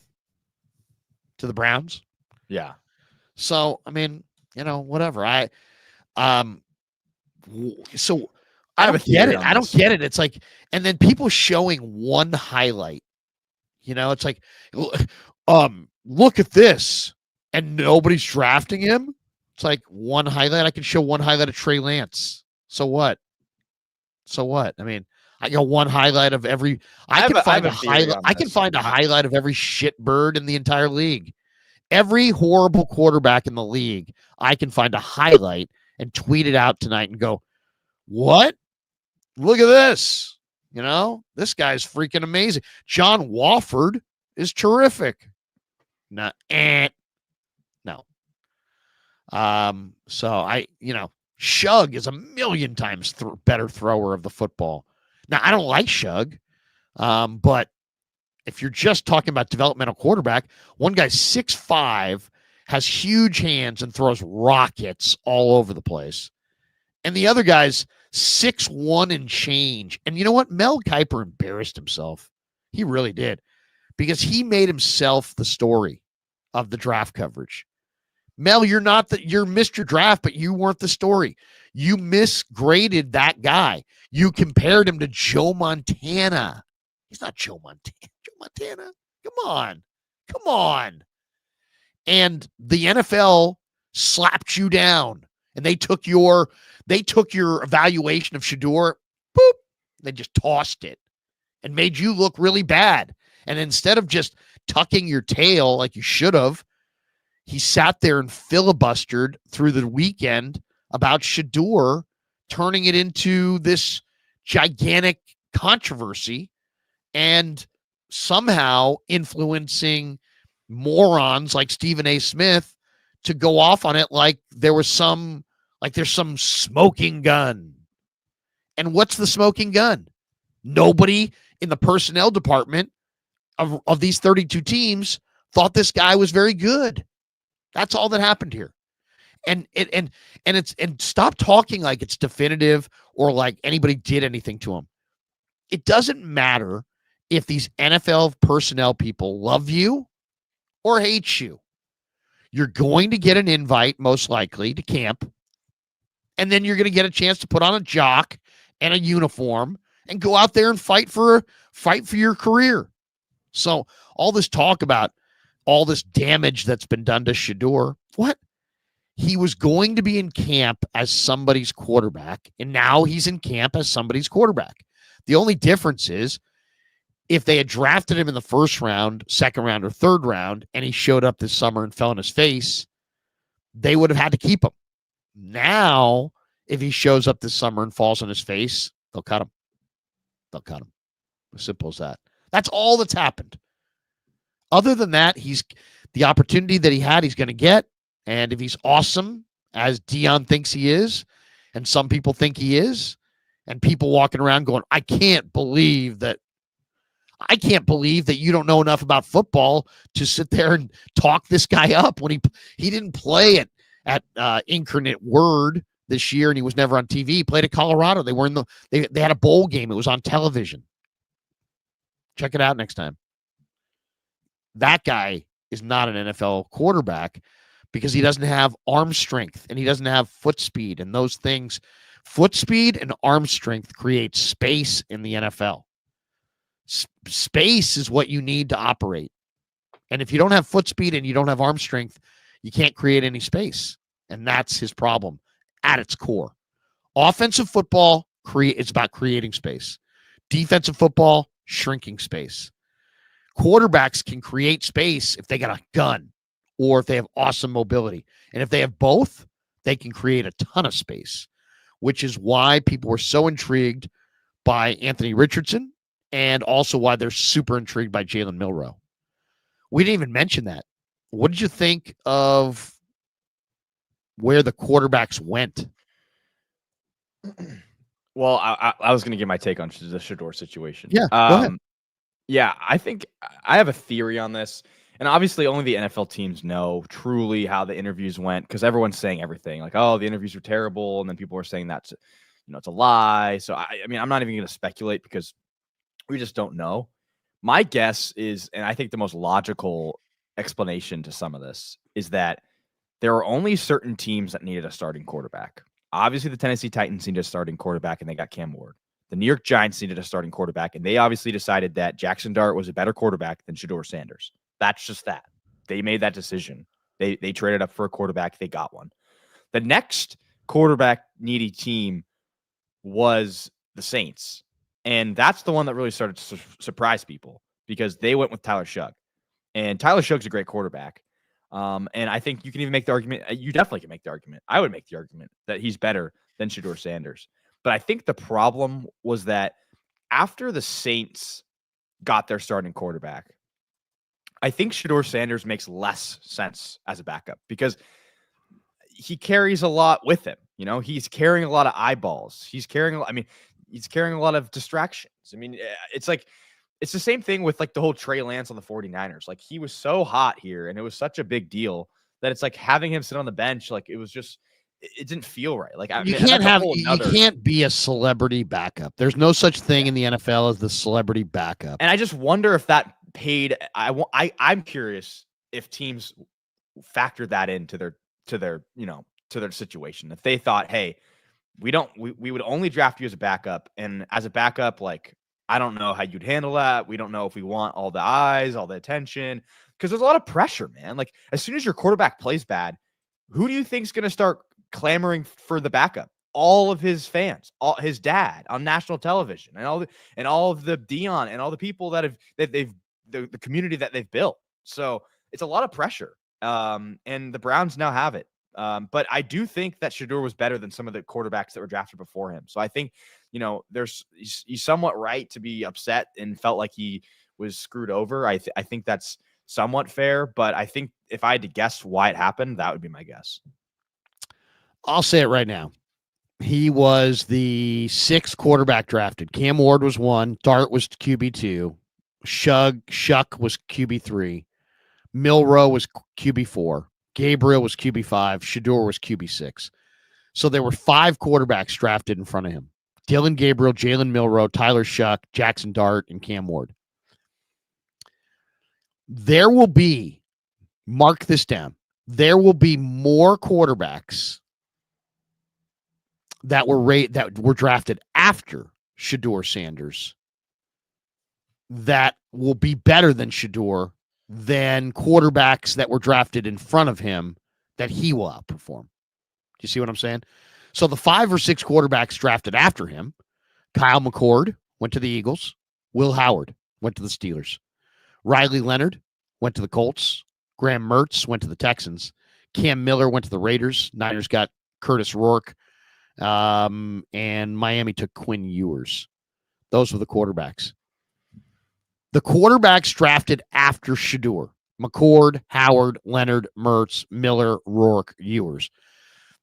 To the Browns? Yeah. So, I mean, whatever. I don't get it. I don't get it. It's like, and then people showing one highlight, it's like, look at this. And nobody's drafting him. It's like one highlight. I can show one highlight of Trey Lance. So what? I mean, I got one highlight of every. I can find a highlight of every shitbird in the entire league. Every horrible quarterback in the league, I can find a highlight and tweet it out tonight and go, "What? Look at this! This guy's freaking amazing. John Wofford is terrific." No. So Shug is a million times better thrower of the football. Now, I don't like Shug, but if you're just talking about developmental quarterback, one guy's 6'5", has huge hands and throws rockets all over the place. And the other guy's 6'1" and change. And you know what? Mel Kiper embarrassed himself. He really did, because he made himself the story of the draft coverage. Mel, you're Mr. Draft, but you weren't the story. You misgraded that guy. You compared him to Joe Montana. He's not Joe Montana. Joe Montana? Come on. And the NFL slapped you down, and they took your evaluation of Shedeur, boop, they just tossed it and made you look really bad. And instead of just tucking your tail like you should have, he sat there and filibustered through the weekend about Shedeur, turning it into this gigantic controversy and somehow influencing morons like Stephen A. Smith to go off on it like there's some smoking gun. And what's the smoking gun? Nobody in the personnel department of these 32 teams thought this guy was very good. That's all that happened here. And stop talking like it's definitive or like anybody did anything to him. It doesn't matter if these NFL personnel people love you or hate you. You're going to get an invite, most likely, to camp. And then you're going to get a chance to put on a jock and a uniform and go out there and fight for your career. So all this talk about all this damage that's been done to Shedeur, what? he was going to be in camp as somebody's quarterback, and now he's in camp as somebody's quarterback. The only difference is if they had drafted him in the first round, second round, or third round, and he showed up this summer and fell on his face, they would have had to keep him. Now, if he shows up this summer and falls on his face, they'll cut him. They'll cut him. As simple as that. That's all that's happened. Other than that, he's the opportunity that he had, he's going to get. And if he's awesome, as Dion thinks he is, and some people think he is, and people walking around going, I can't believe that you don't know enough about football to sit there and talk this guy up when he didn't play at Incarnate Word this year, and he was never on TV. He played at Colorado. They were in they had a bowl game. It was on television. Check it out next time. That guy is not an NFL quarterback because he doesn't have arm strength and he doesn't have foot speed, and those things. Foot speed and arm strength create space in the NFL. Space is what you need to operate. And if you don't have foot speed and you don't have arm strength, you can't create any space. And that's his problem at its core. Offensive football, it's about creating space. Defensive football, shrinking space. Quarterbacks can create space if they got a gun or if they have awesome mobility. And if they have both, they can create a ton of space, which is why people were so intrigued by Anthony Richardson and also why they're super intrigued by Jalen Milroe. We didn't even mention that. What did you think of where the quarterbacks went? Well, I was going to give my take on the Shedeur situation. Yeah, go ahead. Yeah, I think I have a theory on this. And obviously only the NFL teams know truly how the interviews went because everyone's saying everything. Like, oh, the interviews were terrible. And then people are saying that's, it's a lie. So, I mean, I'm not even going to speculate because we just don't know. My guess is, and I think the most logical explanation to some of this is that there are only certain teams that needed a starting quarterback. Obviously, the Tennessee Titans needed a starting quarterback, and they got Cam Ward. The New York Giants needed a starting quarterback, and they obviously decided that Jackson Dart was a better quarterback than Shedeur Sanders. That's just that. They made that decision. They traded up for a quarterback. They got one. The next quarterback needy team was the Saints. And that's the one that really started to surprise people because they went with Tyler Shugg. And Tyler Shugg's a great quarterback. And I think you can even make the argument. You definitely can make the argument. I would make the argument that he's better than Shedeur Sanders. But I think the problem was that after the Saints got their starting quarterback, I think Shedeur Sanders makes less sense as a backup because he carries a lot with him. He's carrying a lot of eyeballs. He's carrying a lot of distractions. I mean, it's the same thing with like the whole Trey Lance on the 49ers. Like he was so hot here and it was such a big deal that it's like having him sit on the bench. Like it was just, it didn't feel right. Like you can't be a celebrity backup. There's no such thing in the NFL as the celebrity backup. And I just wonder if that paid. I'm curious if teams factored that into their situation. If they thought, hey, we would only draft you as a backup, and as a backup, like I don't know how you'd handle that. We don't know if we want all the eyes, all the attention, because there's a lot of pressure, man. Like as soon as your quarterback plays bad, who do you think's going to start clamoring for the backup? All of his fans, his dad on national television, and all of the Dion and all the people that the community that they've built. So it's a lot of pressure. And the Browns now have it. But I do think that Shedeur was better than some of the quarterbacks that were drafted before him. So I think, he's somewhat right to be upset and felt like he was screwed over. I think that's somewhat fair, but I think if I had to guess why it happened, that would be my guess. I'll say it right now. He was the 6th quarterback drafted. Cam Ward was 1. Dart was QB 2. Shuck was QB 3. Milroe was QB 4. Gabriel was QB 5. Shedeur was QB 6. So there were 5 quarterbacks drafted in front of him. Dylan Gabriel, Jalen Milroe, Tyler Shuck, Jackson Dart, and Cam Ward. There will be, mark this down, there will be more quarterbacks that were drafted after Shedeur Sanders that will be better than Shedeur than quarterbacks that were drafted in front of him that he will outperform. Do you see what I'm saying? So the 5 or 6 quarterbacks drafted after him, Kyle McCord went to the Eagles. Will Howard went to the Steelers. Riley Leonard went to the Colts. Graham Mertz went to the Texans. Cam Miller went to the Raiders. Niners got Curtis Rourke. And Miami took Quinn Ewers. Those were the quarterbacks. The quarterbacks drafted after Shedeur: McCord, Howard, Leonard, Mertz, Miller, Rourke, Ewers.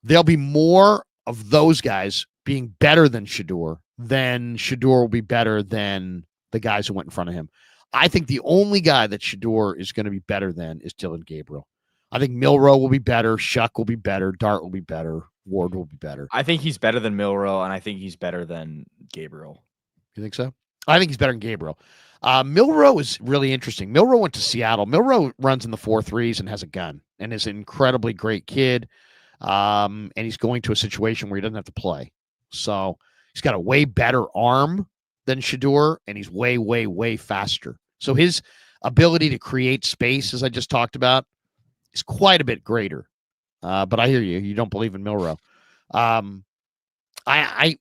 There'll be more of those guys being better than Shedeur will be better than the guys who went in front of him. I think the only guy that Shedeur is going to be better than is Dylan Gabriel. I think Milroe will be better. Shuck will be better. Dart will be better. Ward will be better. I think he's better than Milroe, and I think he's better than Gabriel. You think so? I think he's better than Gabriel. Milroe is really interesting. Milroe went to Seattle. Milroe runs in the 4.3s and has a gun and is an incredibly great kid. And he's going to a situation where he doesn't have to play. So he's got a way better arm than Shedeur, and he's way, way, way faster. So his ability to create space, as I just talked about, is quite a bit greater. But I hear you. You don't believe in Milroe. I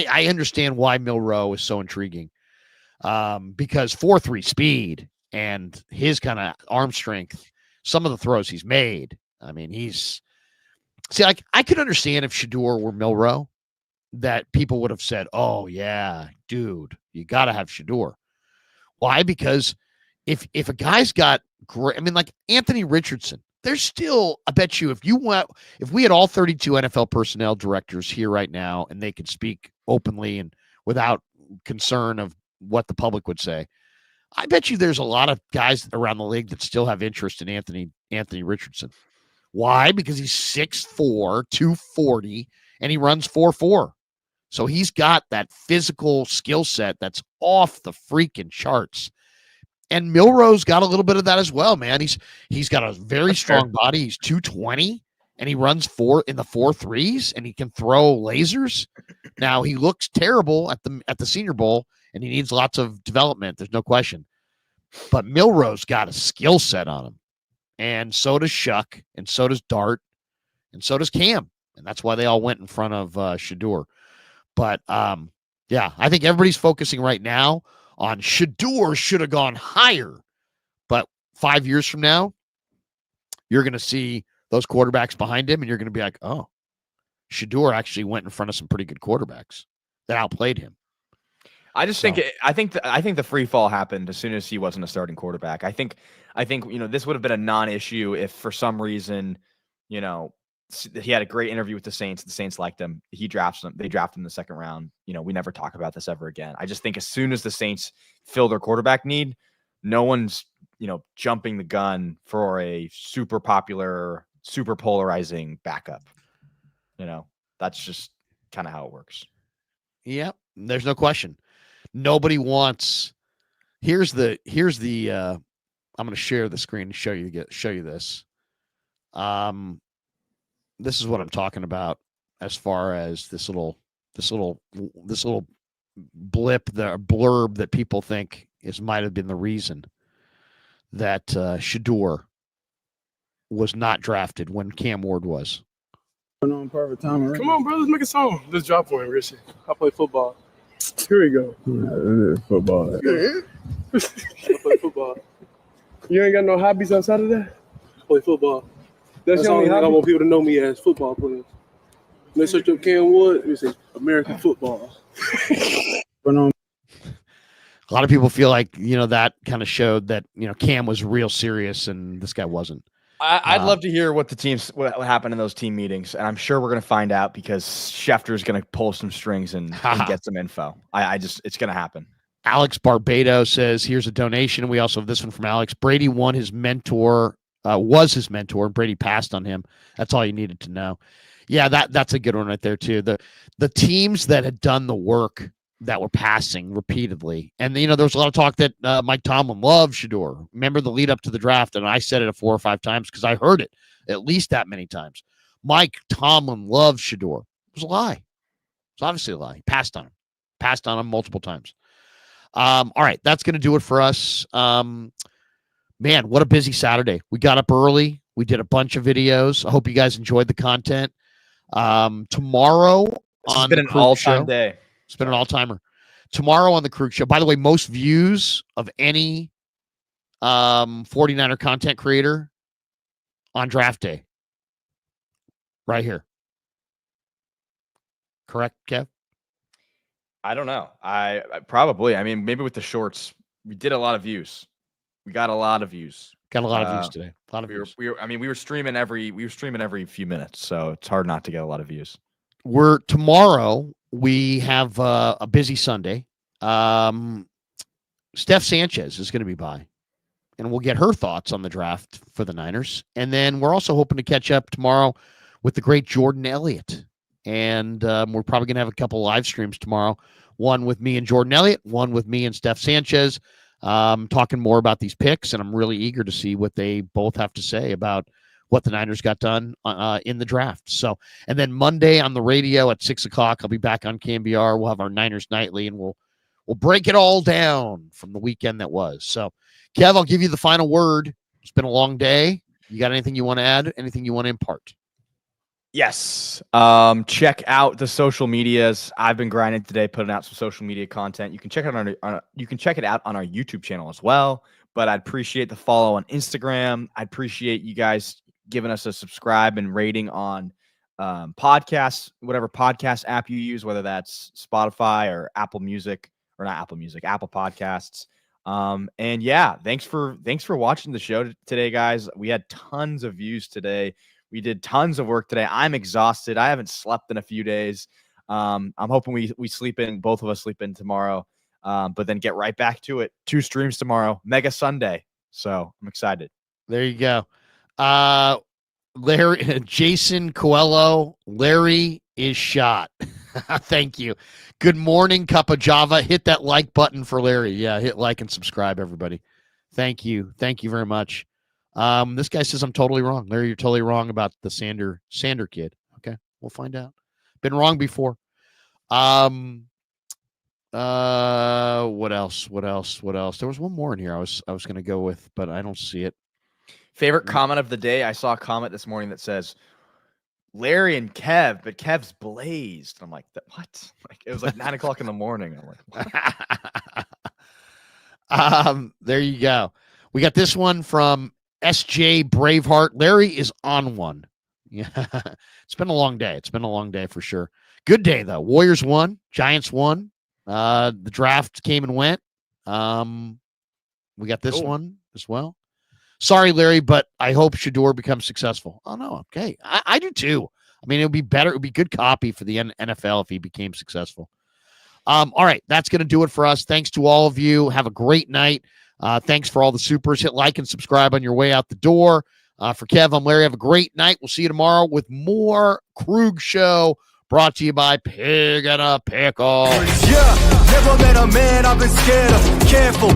understand why Milroe is so intriguing. Because 4.3 speed and his kind of arm strength, some of the throws he's made. I mean, I could understand if Shedeur were Milroe, that people would have said, "Oh yeah, dude, you got to have Shedeur." Why? Because if a guy's got great, I mean, like Anthony Richardson, there's still, I bet you, if we had all 32 NFL personnel directors here right now and they could speak openly and without concern of what the public would say, I bet you there's a lot of guys around the league that still have interest in Anthony Richardson. Why? Because he's 6'4", 240, and he runs 4.4. So he's got that physical skill set that's off the freaking charts. And Milroe's got a little bit of that as well, man. He's got a very strong body. He's 220, and he runs 4 in the 4.3s, and he can throw lasers. Now he looks terrible at the Senior Bowl, and he needs lots of development. There's no question. But Milroe's got a skill set on him. And so does Shuck, and so does Dart, and so does Cam. And that's why they all went in front of Shedeur. But, yeah, I think everybody's focusing right now on Shedeur should have gone higher. But 5 years from now, you're going to see those quarterbacks behind him, and you're going to be like, oh, Shedeur actually went in front of some pretty good quarterbacks that outplayed him. I think the free fall happened as soon as he wasn't a starting quarterback. I think this would have been a non-issue if for some reason, he had a great interview with the Saints. The Saints liked him. They drafted him in the second round. We never talk about this ever again. I just think as soon as the Saints fill their quarterback need, no one's jumping the gun for a super popular, super polarizing backup. That's just kind of how it works. Yep, there's no question. Nobody wants. Here's the. I'm going to share the screen to show you this. This is what I'm talking about as far as this little blip, the blurb that people think might have been the reason that Shedeur was not drafted when Cam Ward was. Come on, bro, let's make a song. Let's drop for him, Riskiest. I play football. Here we go. Football. I play football. You ain't got no hobbies outside of that? I play football. That's the only thing I want people to know me as, football players. When they search up Cam Wood, they say American football. A lot of people feel like, that kind of showed that, Cam was real serious and this guy wasn't. I'd love to hear what happened in those team meetings, and I'm sure we're going to find out because Schefter is going to pull some strings and get some info. It's going to happen. Alex Barbado says, here's a donation. We also have this one from Alex. Brady was his mentor, and Brady passed on him. That's all you needed to know. Yeah, that's a good one right there, too. The teams that had done the work that were passing repeatedly. And, there was a lot of talk that Mike Tomlin loved Shedeur. Remember the lead up to the draft, and I said it 4 or 5 times because I heard it at least that many times. Mike Tomlin loved Shedeur. It was a lie. It's obviously a lie. He passed on him multiple times. All right, that's going to do it for us. Man, what a busy Saturday. We got up early. We did a bunch of videos. I hope you guys enjoyed the content. Tomorrow It's on been the an Krug all-time Show, day. it's been an all-timer. Tomorrow on the Krug Show. By the way, most views of any 49er content creator on draft day. Right here. Correct, Kev? I don't know. I probably. I mean, maybe with the shorts, we did a lot of views. We got a lot of views. Got a lot of views today. A lot of views. We were streaming every few minutes, so it's hard not to get a lot of views. Tomorrow we have a busy Sunday. Steph Sanchez is going to be by, and we'll get her thoughts on the draft for the Niners. And then we're also hoping to catch up tomorrow with the great Jordan Elliott. And we're probably going to have a couple live streams tomorrow, one with me and Jordan Elliott, one with me and Steph Sanchez, talking more about these picks. And I'm really eager to see what they both have to say about what the Niners got done in the draft. So, and then Monday on the radio at 6 o'clock, I'll be back on KMBR. We'll have our Niners Nightly, and we'll break it all down from the weekend that was. So, Kev, I'll give you the final word. It's been a long day. You got anything you want to add? Anything you want to impart? Yes. Check out the social medias. I've been grinding today, putting out some social media content. You can check it out on our YouTube channel as well. But I'd appreciate the follow on Instagram. I'd appreciate you guys giving us a subscribe and rating on podcasts, whatever podcast app you use, whether that's Spotify or Apple Music, or not Apple Music, Apple Podcasts. And yeah, thanks for watching the show today, guys. We had tons of views today. We did tons of work today. I'm exhausted. I haven't slept in a few days. I'm hoping we sleep in, both of us sleep in tomorrow, but then get right back to it. 2 streams tomorrow, Mega Sunday. So I'm excited. There you go. Larry, Jason Coelho, Larry is shot. Thank you. Good morning, Cup of Java. Hit that like button for Larry. Yeah, hit like and subscribe, everybody. Thank you. Thank you very much. This guy says I'm totally wrong. Larry, you're totally wrong about the Sander kid. Okay, we'll find out. Been wrong before. What else? There was one more in here I was going to go with, but I don't see it. Favorite comment of the day. I saw a comment this morning that says Larry and Kev, but Kev's blazed. I'm like, what? Like, it was like 9 o'clock in the morning. I'm like, what? There you go. We got this one from SJ Braveheart. Larry is on one. Yeah, it's been a long day. It's been a long day for sure. Good day though. Warriors won. Giants won. The draft came and went. We got this one as well. Sorry, Larry, but I hope Shedeur becomes successful. Oh no, okay. I do too. I mean, it would be better. It would be good copy for the NFL if he became successful. All right, that's going to do it for us. Thanks to all of you. Have a great night. Thanks for all the supers. Hit like and subscribe on your way out the door. For Kev, I'm Larry. Have a great night. We'll see you tomorrow with more Krug Show brought to you by Pig and a Pickle. Yeah, never met a man I've been scared of. Careful, you